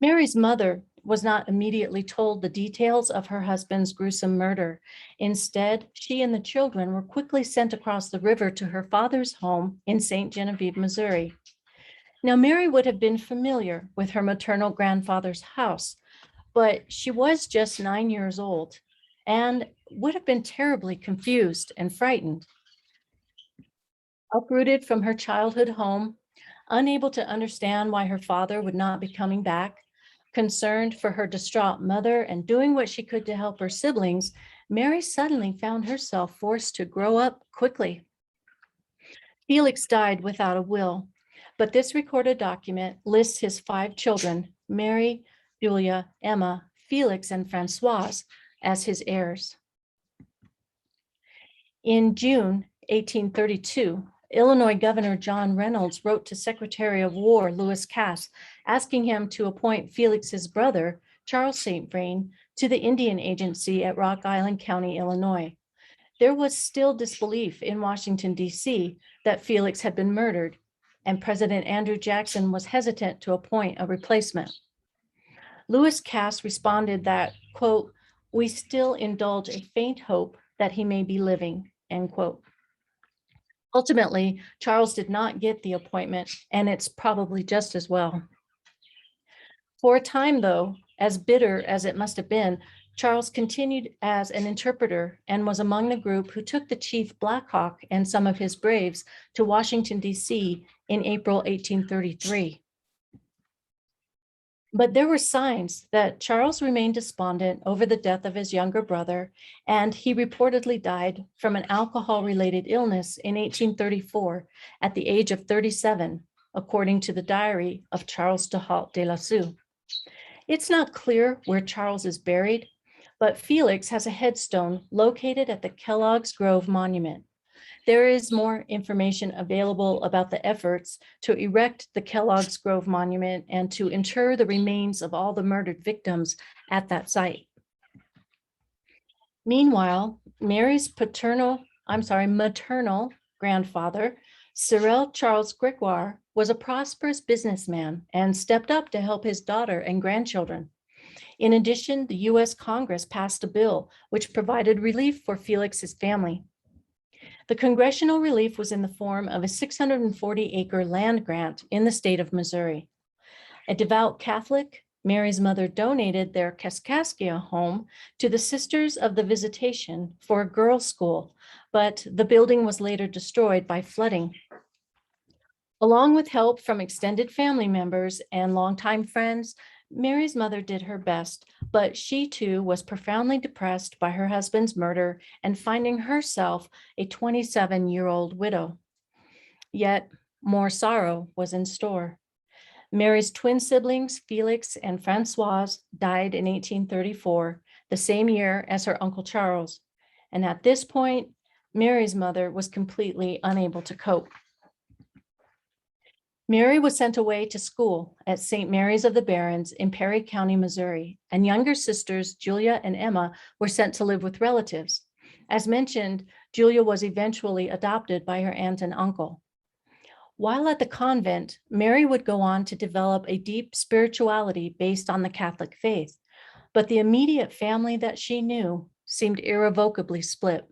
Mary's mother was not immediately told the details of her husband's gruesome murder. Instead, she and the children were quickly sent across the river to her father's home in St. Genevieve, Missouri. Now, Mary would have been familiar with her maternal grandfather's house, but she was just 9 years old and would have been terribly confused and frightened. Uprooted from her childhood home, unable to understand why her father would not be coming back, concerned for her distraught mother and doing what she could to help her siblings, Mary suddenly found herself forced to grow up quickly. Felix died without a will, but this recorded document lists his 5 children, Mary, Julia, Emma, Felix, and Francoise, as his heirs. In June 1832, Illinois Governor John Reynolds wrote to Secretary of War Lewis Cass, asking him to appoint Felix's brother, Charles St. Vrain, to the Indian Agency at Rock Island County, Illinois. There was still disbelief in Washington, D.C. that Felix had been murdered, and President Andrew Jackson was hesitant to appoint a replacement. Lewis Cass responded that, quote, "We still indulge a faint hope that he may be living," end quote. Ultimately, Charles did not get the appointment, and it's probably just as well. For a time, though, as bitter as it must have been, Charles continued as an interpreter and was among the group who took the chief Black Hawk and some of his braves to Washington, D.C. in April 1833. But there were signs that Charles remained despondent over the death of his younger brother, and he reportedly died from an alcohol-related illness in 1834 at the age of 37, according to the diary of Charles de Hault de Lassus. It's not clear where Charles is buried, but Felix has a headstone located at the Kellogg's Grove Monument. There is more information available about the efforts to erect the Kellogg's Grove Monument and to inter the remains of all the murdered victims at that site. Meanwhile, Mary's maternal grandfather, Cirelle Charles Gregoire, was a prosperous businessman and stepped up to help his daughter and grandchildren. In addition, the U.S. Congress passed a bill which provided relief for Felix's family. The congressional relief was in the form of a 640-acre land grant in the state of Missouri. A devout Catholic, Mary's mother donated their Kaskaskia home to the Sisters of the Visitation for a girls' school, but the building was later destroyed by flooding. Along with help from extended family members and longtime friends, Mary's mother did her best, but she too was profoundly depressed by her husband's murder and finding herself a 27-year-old widow. Yet more sorrow was in store. Mary's twin siblings, Felix and Francoise, died in 1834, the same year as her Uncle Charles. And at this point, Mary's mother was completely unable to cope. Mary was sent away to school at St. Mary's of the Barrens in Perry County, Missouri, and younger sisters Julia and Emma were sent to live with relatives. As mentioned, Julia was eventually adopted by her aunt and uncle. While at the convent, Mary would go on to develop a deep spirituality based on the Catholic faith, but the immediate family that she knew seemed irrevocably split.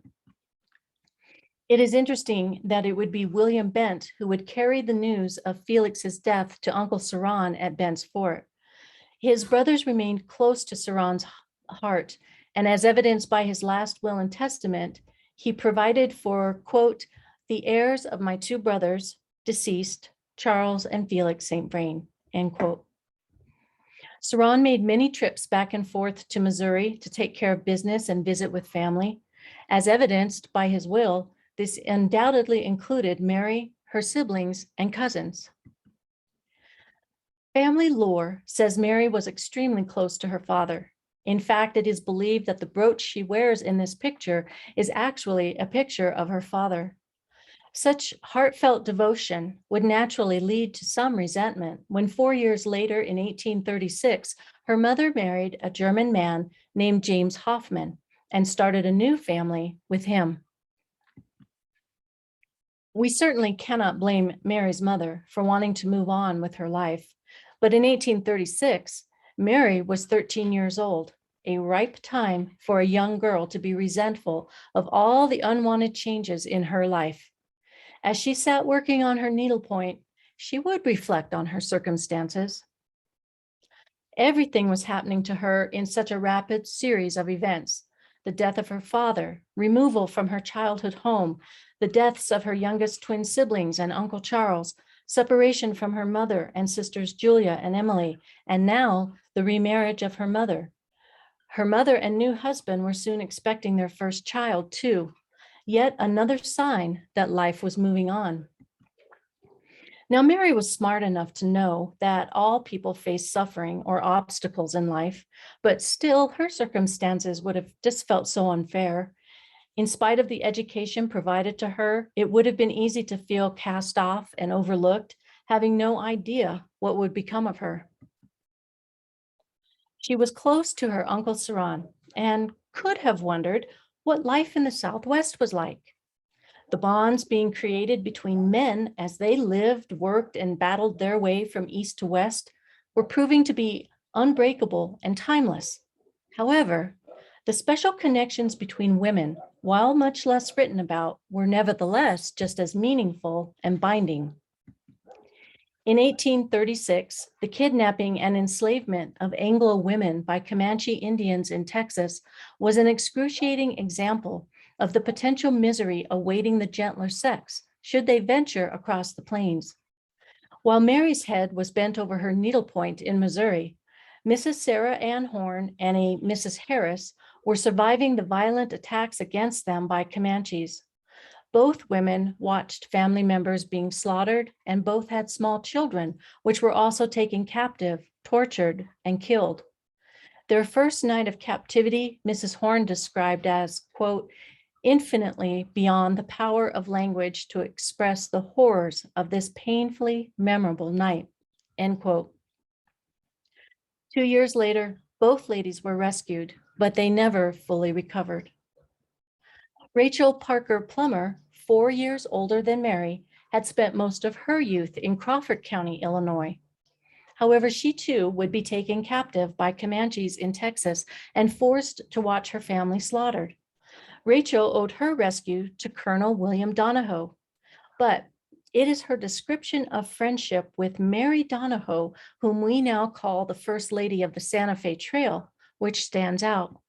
It is interesting that it would be William Bent who would carry the news of Felix's death to Uncle Ceran at Bent's Fort. His brothers remained close to Ceran's heart, and as evidenced by his last will and testament, he provided for, quote, the heirs of my two brothers, deceased, Charles and Felix St. Vrain, end quote. Ceran made many trips back and forth to Missouri to take care of business and visit with family. As evidenced by his will, this undoubtedly included Mary, her siblings, and cousins. Family lore says Mary was extremely close to her father. In fact, it is believed that the brooch she wears in this picture is actually a picture of her father. Such heartfelt devotion would naturally lead to some resentment when 4 years later in 1836, her mother married a German man named James Hoffman and started a new family with him. We certainly cannot blame Mary's mother for wanting to move on with her life, but in 1836, Mary was 13 years old, a ripe time for a young girl to be resentful of all the unwanted changes in her life. As she sat working on her needlepoint, she would reflect on her circumstances. Everything was happening to her in such a rapid series of events: the death of her father, removal from her childhood home, the deaths of her youngest twin siblings and Uncle Charles, separation from her mother and sisters Julia and Emily, and now the remarriage of her mother. Her mother and new husband were soon expecting their first child too. Yet another sign that life was moving on. Now, Mary was smart enough to know that all people face suffering or obstacles in life, but still her circumstances would have just felt so unfair. In spite of the education provided to her, it would have been easy to feel cast off and overlooked, having no idea what would become of her. She was close to her Uncle Ceran and could have wondered what life in the Southwest was like. The bonds being created between men as they lived, worked, and battled their way from east to west were proving to be unbreakable and timeless. However, the special connections between women, while much less written about, were nevertheless just as meaningful and binding. In 1836, the kidnapping and enslavement of Anglo women by Comanche Indians in Texas was an excruciating example of the potential misery awaiting the gentler sex should they venture across the plains. While Mary's head was bent over her needlepoint in Missouri, Mrs. Sarah Ann Horn and a Mrs. Harris were surviving the violent attacks against them by Comanches. Both women watched family members being slaughtered, and both had small children, which were also taken captive, tortured, and killed. Their first night of captivity, Mrs. Horn described as, quote, infinitely beyond the power of language to express the horrors of this painfully memorable night, end quote. 2 years later, both ladies were rescued, but they never fully recovered. Rachel Parker Plummer, 4 years older than Mary, had spent most of her youth in Crawford County, Illinois. However, she too would be taken captive by Comanches in Texas and forced to watch her family slaughtered. Rachel owed her rescue to Colonel William Donahoe, but it is her description of friendship with Mary Donahoe, whom we now call the First Lady of the Santa Fe Trail, which stands out.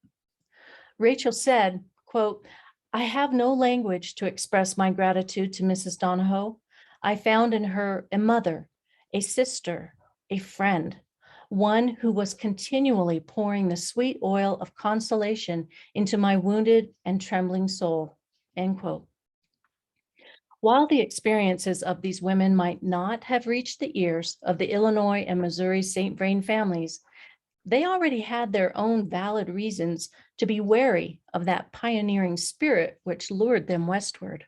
Rachel said, quote, I have no language to express my gratitude to Mrs. Donahoe. I found in her a mother, a sister, a friend, one who was continually pouring the sweet oil of consolation into my wounded and trembling soul." End quote. While the experiences of these women might not have reached the ears of the Illinois and Missouri St. Vrain families, they already had their own valid reasons to be wary of that pioneering spirit which lured them westward.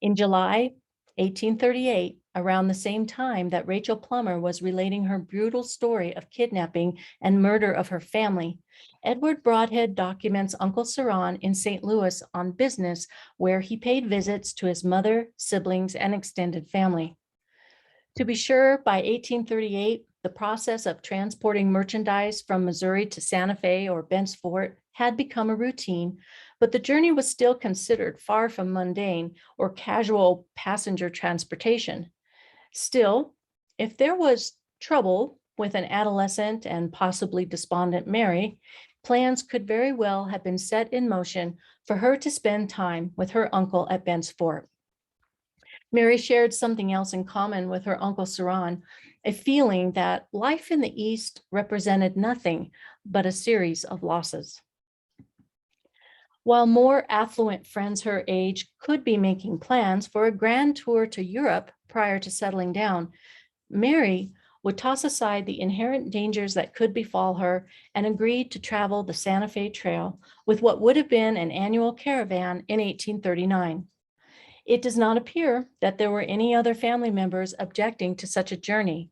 In July 1838, around the same time that Rachel Plummer was relating her brutal story of kidnapping and murder of her family, Edward Broadhead documents Uncle Ceran in St. Louis on business, where he paid visits to his mother, siblings, and extended family. To be sure, by 1838, the process of transporting merchandise from Missouri to Santa Fe or Bent's Fort had become a routine, but the journey was still considered far from mundane or casual passenger transportation. Still, if there was trouble with an adolescent and possibly despondent Mary, plans could very well have been set in motion for her to spend time with her uncle at Bent's Fort. Mary shared something else in common with her Uncle Ceran, a feeling that life in the East represented nothing but a series of losses. While more affluent friends her age could be making plans for a grand tour to Europe prior to settling down, Mary would toss aside the inherent dangers that could befall her and agreed to travel the Santa Fe Trail with what would have been an annual caravan in 1839. It does not appear that there were any other family members objecting to such a journey,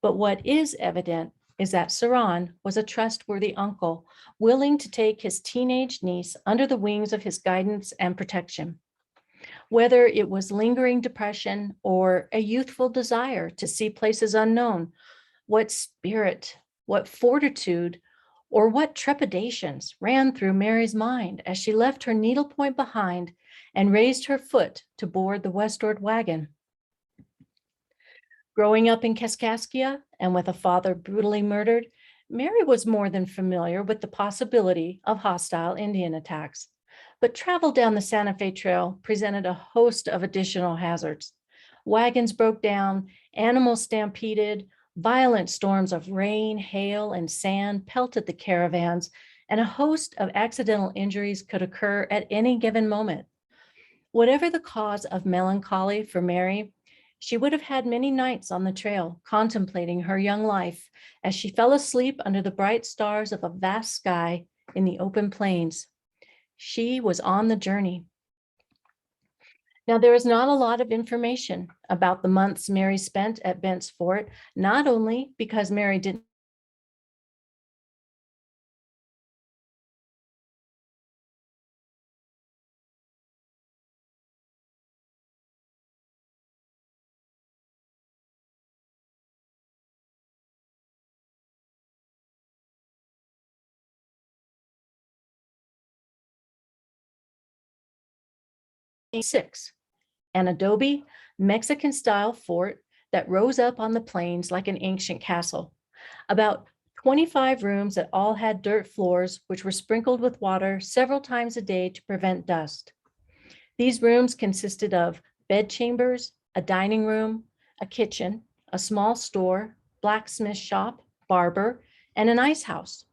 but what is evident is that Ceran was a trustworthy uncle, willing to take his teenage niece under the wings of his guidance and protection. Whether it was lingering depression or a youthful desire to see places unknown, what spirit, what fortitude, or what trepidations ran through Mary's mind as she left her needlepoint behind and raised her foot to board the westward wagon. Growing up in Kaskaskia and with a father brutally murdered, Mary was more than familiar with the possibility of hostile Indian attacks. But travel down the Santa Fe Trail presented a host of additional hazards. Wagons broke down, animals stampeded, violent storms of rain, hail, and sand pelted the caravans, and a host of accidental injuries could occur at any given moment. Whatever the cause of melancholy for Mary, she would have had many nights on the trail contemplating her young life as she fell asleep under the bright stars of a vast sky in the open plains. She was on the journey. Now, there is not a lot of information about the months Mary spent at Bent's Fort, not only because Mary didn't an adobe Mexican-style fort that rose up on the plains like an ancient castle. About 25 rooms that all had dirt floors, which were sprinkled with water several times a day to prevent dust. These rooms consisted of bedchambers, a dining room, a kitchen, a small store, blacksmith shop, barber, and an ice house.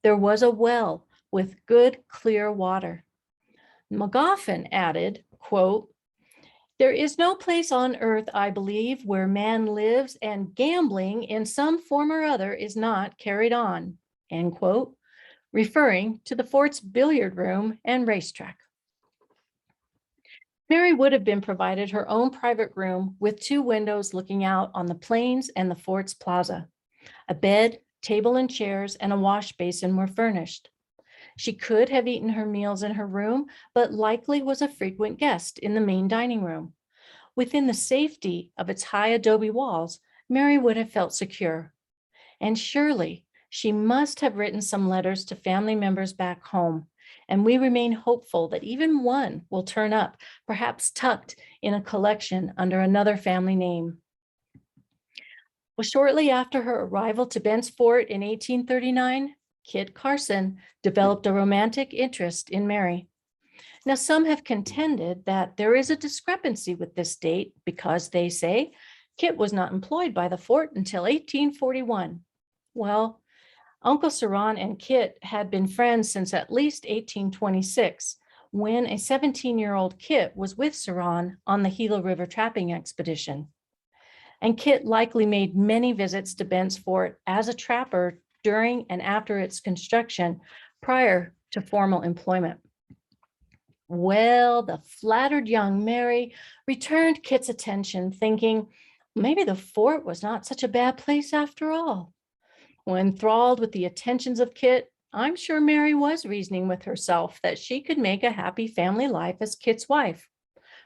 There was a well with good, clear water. McGoffin added, quote, "There is no place on earth, I believe, where man lives and gambling in some form or other is not carried on," end quote, referring to the fort's billiard room and racetrack. Mary would have been provided her own private room with 2 windows looking out on the plains and the fort's plaza. A bed, table and chairs, and a wash basin were furnished. She could have eaten her meals in her room, but likely was a frequent guest in the main dining room. Within the safety of its high adobe walls, Mary would have felt secure. And surely she must have written some letters to family members back home. And we remain hopeful that even one will turn up, perhaps tucked in a collection under another family name. Well, shortly after her arrival to Bent's Fort in 1839, Kit Carson developed a romantic interest in Mary. Now, some have contended that there is a discrepancy with this date because they say Kit was not employed by the fort until 1841. Well, Uncle Ceran and Kit had been friends since at least 1826, when a 17-year-old Kit was with Ceran on the Gila River trapping expedition. And Kit likely made many visits to Bent's Fort as a trapper during and after its construction prior to formal employment. Well, the flattered young Mary returned Kit's attention, thinking maybe the fort was not such a bad place after all. When enthralled with the attentions of Kit, I'm sure Mary was reasoning with herself that she could make a happy family life as Kit's wife.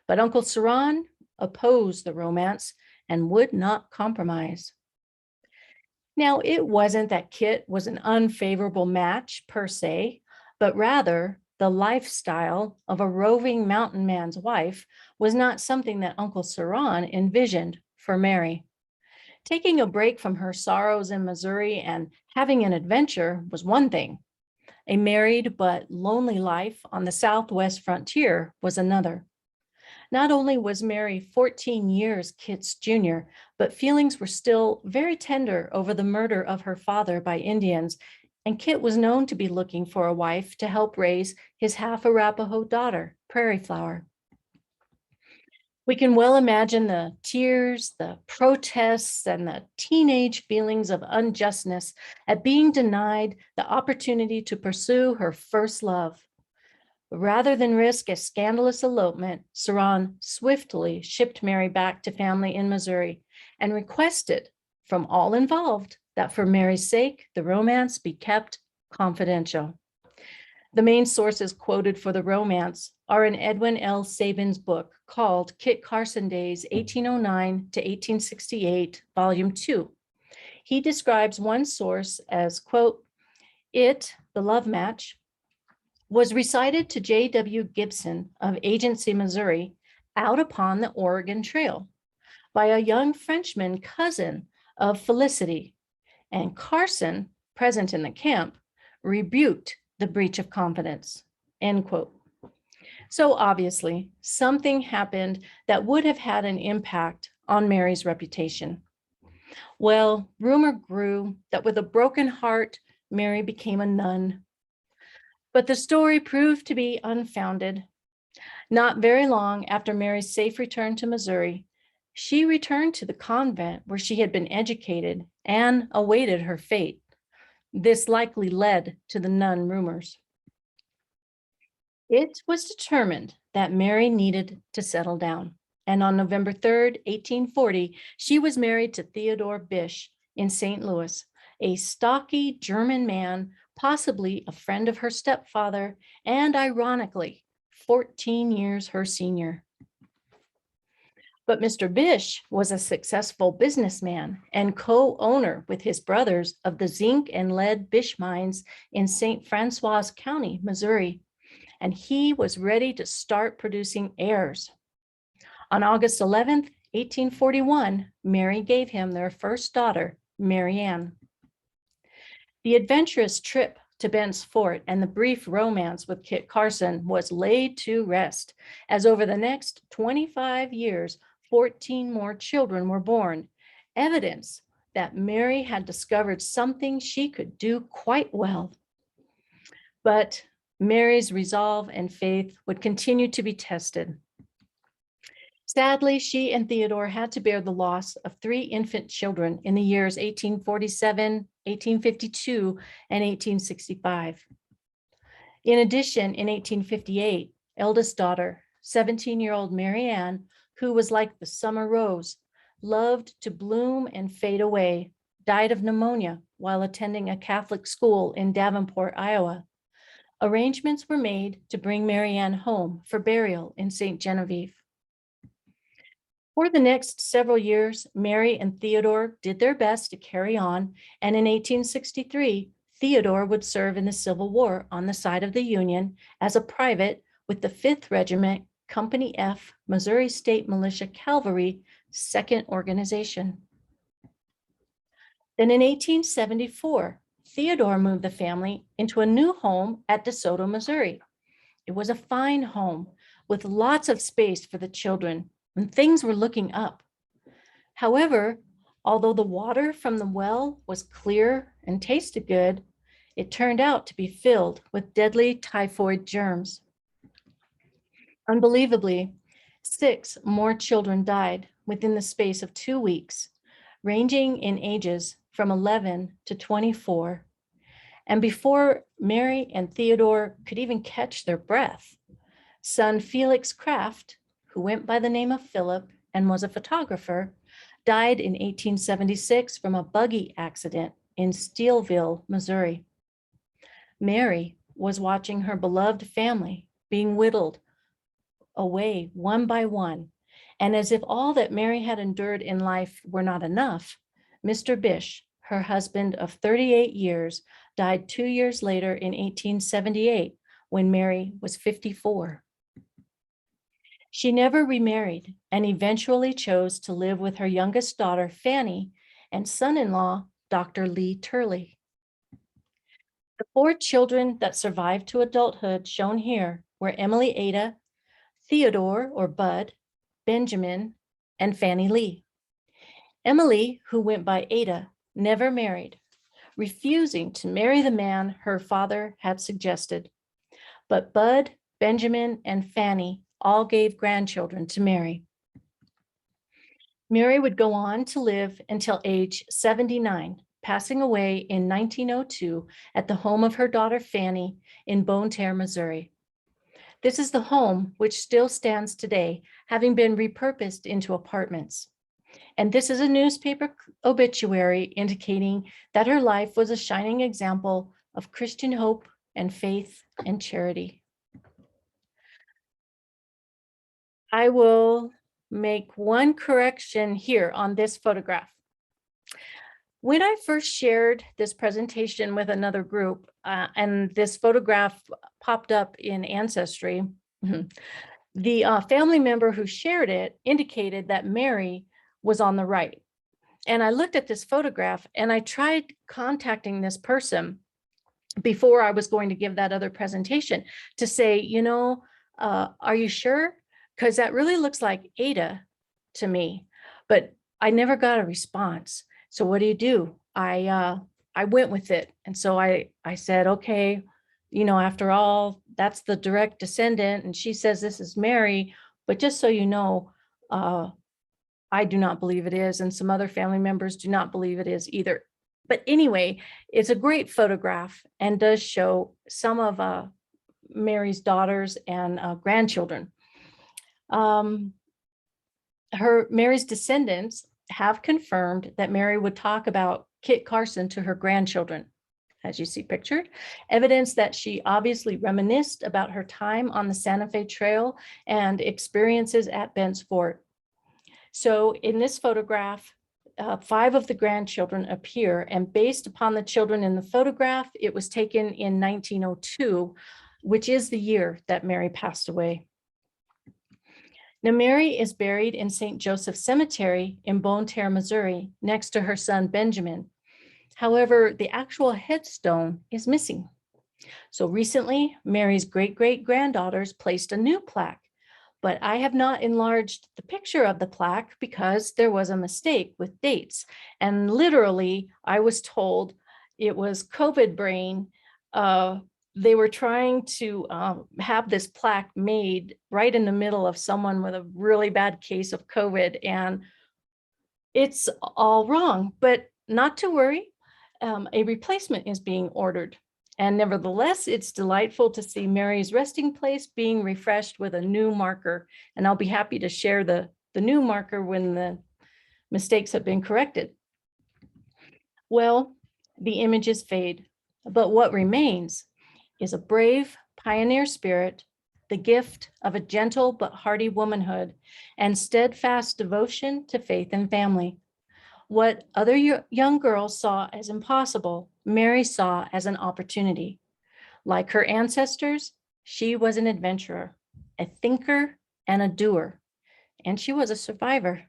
But Uncle Ceran opposed the romance and would not compromise. Now, it wasn't that Kit was an unfavorable match per se, but rather the lifestyle of a roving mountain man's wife was not something that Uncle Ceran envisioned for Mary. Taking a break from her sorrows in Missouri and having an adventure was one thing. A married but lonely life on the Southwest frontier was another. Not only was Mary 14 years Kit's junior, but feelings were still very tender over the murder of her father by Indians, and Kit was known to be looking for a wife to help raise his half-Arapaho daughter, Prairie Flower. We can well imagine the tears, the protests, and the teenage feelings of unjustness at being denied the opportunity to pursue her first love. Rather than risk a scandalous elopement, Ceran swiftly shipped Mary back to family in Missouri and requested from all involved that for Mary's sake, the romance be kept confidential. The main sources quoted for the romance are in Edwin L. Sabin's book called Kit Carson Days, 1809 to 1868, Volume 2. He describes one source as, quote, "It, the love match, was recited to J.W. Gibson of Agency, Missouri, out upon the Oregon Trail by a young Frenchman cousin of Felicite, and Carson, present in the camp, rebuked the breach of confidence," end quote. So obviously, something happened that would have had an impact on Mary's reputation. Well, rumor grew that with a broken heart, Mary became a nun. But the story proved to be unfounded. Not very long after Mary's safe return to Missouri, she returned to the convent where she had been educated and awaited her fate. This likely led to the nun rumors. It was determined that Mary needed to settle down, and on November 3rd, 1840, she was married to Theodore Bish in St. Louis, a stocky German man, possibly a friend of her stepfather, and ironically, 14 years her senior. But Mr. Bish was a successful businessman and co-owner with his brothers of the zinc and lead Bish mines in St. Francois County, Missouri, and he was ready to start producing heirs. On August 11th, 1841, Mary gave him their first daughter, Mary Ann. The adventurous trip to Bent's Fort and the brief romance with Kit Carson was laid to rest, as over the next 25 years, 14 more children were born, evidence that Mary had discovered something she could do quite well. But Mary's resolve and faith would continue to be tested. Sadly, she and Theodore had to bear the loss of 3 infant children in the years 1847, 1852, and 1865. In addition, in 1858, eldest daughter, 17-year-old Mary Ann, who was like the summer rose, loved to bloom and fade away, died of pneumonia while attending a Catholic school in Davenport, Iowa. Arrangements were made to bring Mary Ann home for burial in St. Genevieve. For the next several years, Mary and Theodore did their best to carry on, and in 1863, Theodore would serve in the Civil War on the side of the Union as a private with the 5th Regiment, Company F, Missouri State Militia Cavalry, 2nd Organization. Then in 1874, Theodore moved the family into a new home at DeSoto, Missouri. It was a fine home with lots of space for the children, and things were looking up. However, although the water from the well was clear and tasted good, it turned out to be filled with deadly typhoid germs. Unbelievably, 6 more children died within the space of 2 weeks, ranging in ages from 11 to 24. And before Mary and Theodore could even catch their breath, son Felix Kraft, who went by the name of Philip and was a photographer, died in 1876 from a buggy accident in Steelville, Missouri. Mary was watching her beloved family being whittled away one by one. And as if all that Mary had endured in life were not enough, Mr. Bish, her husband of 38 years, died 2 years later in 1878 when Mary was 54. She never remarried and eventually chose to live with her youngest daughter, Fanny, and son-in-law, Dr. Lee Turley. The 4 children that survived to adulthood shown here were Emily Ada, Theodore or Bud, Benjamin, and Fanny Lee. Emily, who went by Ada, never married, refusing to marry the man her father had suggested. But Bud, Benjamin, and Fanny all gave grandchildren to Mary. Mary would go on to live until age 79, passing away in 1902 at the home of her daughter Fanny in Bonne Terre, Missouri. This is the home which still stands today, having been repurposed into apartments. And this is a newspaper obituary indicating that her life was a shining example of Christian hope and faith and charity. I will make one correction here on this photograph. When I first shared this presentation with another group and this photograph popped up in Ancestry, the family member who shared it indicated that Mary was on the right. And I looked at this photograph and I tried contacting this person before I was going to give that other presentation to say, you know, are you sure? Because that really looks like Ada to me, but I never got a response. So what do? I went with it. And so I said, okay, you know, after all, that's the direct descendant. And she says this is Mary, but just so you know, I do not believe it is. And some other family members do not believe it is either. But anyway, it's a great photograph and does show some of Mary's daughters and grandchildren. Mary's descendants have confirmed that Mary would talk about Kit Carson to her grandchildren, as you see pictured, evidence that she obviously reminisced about her time on the Santa Fe Trail and experiences at Bent's Fort. So in this photograph, 5 of the grandchildren appear, and based upon the children in the photograph, it was taken in 1902, which is the year that Mary passed away. Now, Mary is buried in St. Joseph Cemetery in Bonne Terre, Missouri, next to her son, Benjamin. However, the actual headstone is missing. So recently, Mary's great-great-granddaughters placed a new plaque, but I have not enlarged the picture of the plaque because there was a mistake with dates. And literally, I was told it was COVID brain. They were trying to have this plaque made right in the middle of someone with a really bad case of COVID, and it's all wrong, but not to worry. A replacement is being ordered. And nevertheless, it's delightful to see Mary's resting place being refreshed with a new marker. And I'll be happy to share the new marker when the mistakes have been corrected. Well, the images fade, but what remains is a brave pioneer spirit, the gift of a gentle but hardy womanhood, and steadfast devotion to faith and family. What other young girls saw as impossible, Mary saw as an opportunity. Like her ancestors, she was an adventurer, a thinker, and a doer, and she was a survivor.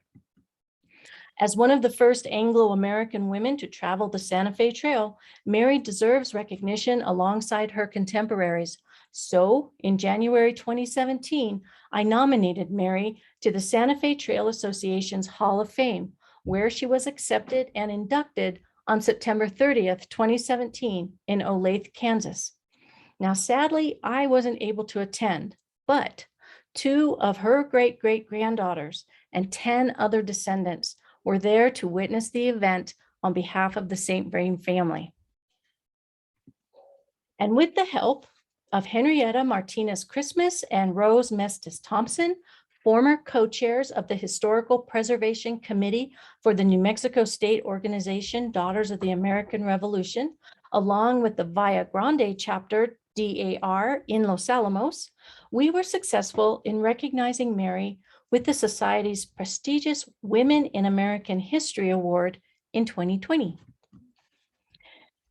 As one of the first Anglo-American women to travel the Santa Fe Trail, Mary deserves recognition alongside her contemporaries. So in January 2017, I nominated Mary to the Santa Fe Trail Association's Hall of Fame, where she was accepted and inducted on September 30th, 2017 in Olathe, Kansas. Now, sadly, I wasn't able to attend, but 2 of her great-great-granddaughters and 10 other descendants were there to witness the event on behalf of the St. Vrain family. And with the help of Henrietta Martinez Christmas and Rose Mestis Thompson, former co-chairs of the Historical Preservation Committee for the New Mexico State Organization Daughters of the American Revolution, along with the Via Grande chapter DAR in Los Alamos, we were successful in recognizing Mary with the Society's prestigious Women in American History Award in 2020.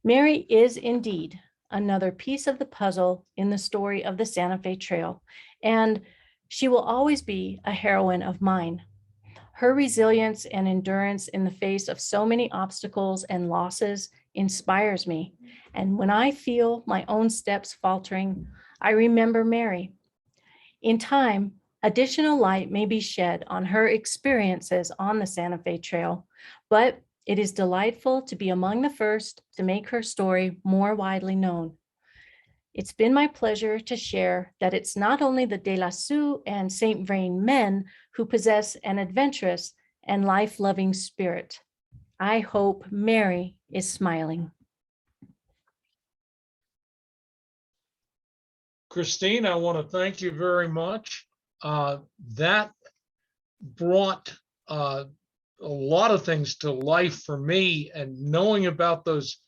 Mary is indeed another piece of the puzzle in the story of the Santa Fe Trail, and she will always be a heroine of mine. Her resilience and endurance in the face of so many obstacles and losses inspires me. And when I feel my own steps faltering, I remember Mary. In time, additional light may be shed on her experiences on the Santa Fe Trail, but it is delightful to be among the first to make her story more widely known. It's been my pleasure to share that it's not only the De Lassus and St. Vrain men who possess an adventurous and life-loving spirit. I hope Mary is smiling. Christine, I want to thank you very much. That brought a lot of things to life for me, and knowing about those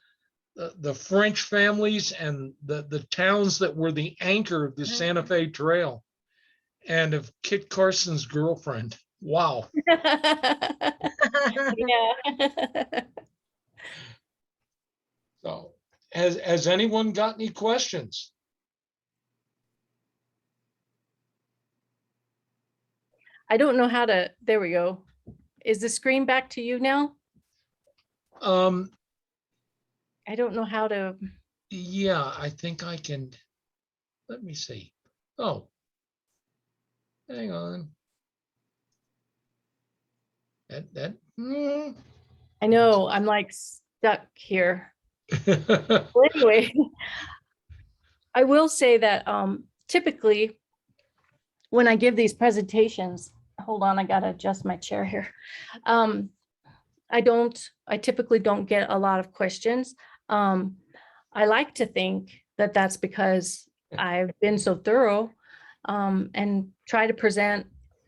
the French families and the towns that were the anchor of the Santa Fe Trail, and of Kit Carson's girlfriend. Wow. Yeah. So has anyone got any questions? I don't know how to, there we go. Is the screen back to you now? I don't know how to. Yeah, I think I can. Let me see. Oh, hang on. I know, I'm like stuck here. Well, anyway, I will say that typically when I give these presentations, hold on, I gotta adjust my chair here. I typically don't get a lot of questions. I like to think that that's because I've been so thorough and try to present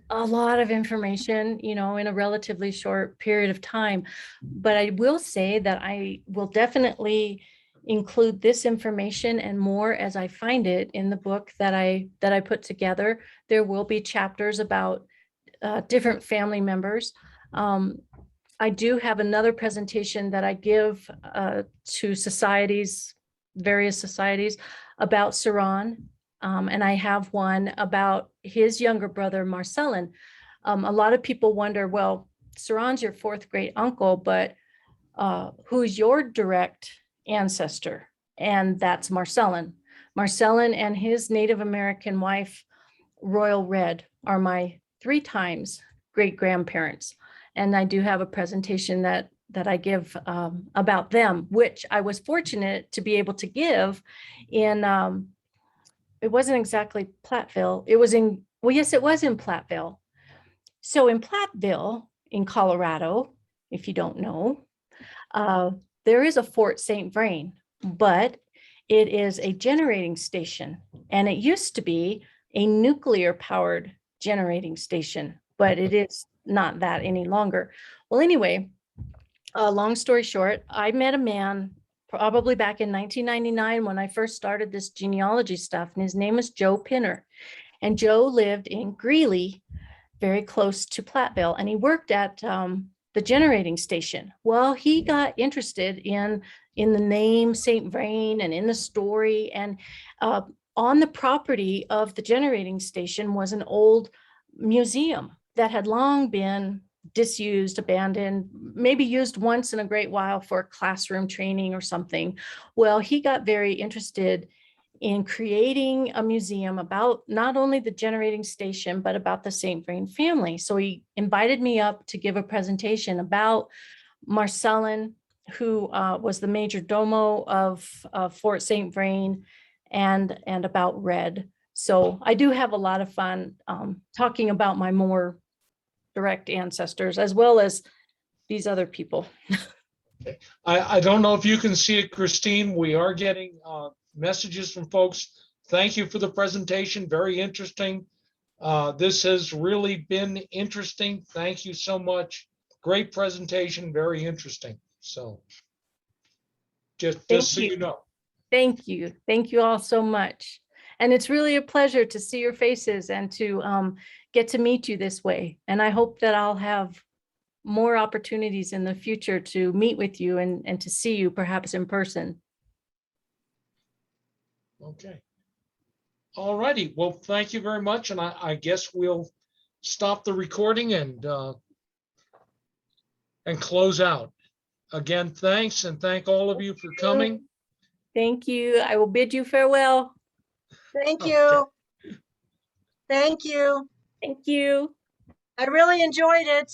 a lot of information, you know, in a relatively short period of time. But I will say that I will definitely include this information and more as I find it in the book that I put together. There will be chapters about different family members. I do have another presentation that I give to societies, various societies, about Ceran. And I have one about his younger brother, Marcellin. A lot of people wonder, well, Ceran's your 4th great uncle, but who's your direct ancestor? And that's Marcellin. Marcellin and his Native American wife, Royal Red, are my 3 times great grandparents. And I do have a presentation that I give about them, which I was fortunate to be able to give in, it wasn't exactly Platteville. It was in, well, yes, it was in Platteville. So in Platteville, in Colorado, if you don't know, there is a Fort St. Vrain, but it is a generating station. And it used to be a nuclear powered generating station, but it is not that any longer. Well, anyway, long story short, I met a man probably back in 1999 when I first started this genealogy stuff, and his name was Joe Pinner. And Joe lived in Greeley, very close to Platteville, and he worked at the generating station. Well, he got interested in the name St. Vrain and in the story, and on the property of the generating station was an old museum that had long been disused, abandoned, maybe used once in a great while for classroom training or something. Well, he got very interested in creating a museum about not only the generating station, but about the St. Vrain family. So he invited me up to give a presentation about Marcellin, who was the major domo of Fort St. Vrain, and about Red. So I do have a lot of fun talking about my more direct ancestors, as well as these other people. I don't know if you can see it, Christine. We are getting messages from folks. Thank you for the presentation. Very interesting. This has really been interesting. Thank you so much. Great presentation. Very interesting. So just so you know. Thank you. Thank you all so much. And it's really a pleasure to see your faces and to get to meet you this way. And I hope that I'll have more opportunities in the future to meet with you and to see you perhaps in person. Okay. All righty. Well, thank you very much. And I guess we'll stop the recording and close out. Again, thanks, and thank all of you for coming. Thank you. I will bid you farewell. Thank Okay. you. Thank you. Thank you. I really enjoyed it.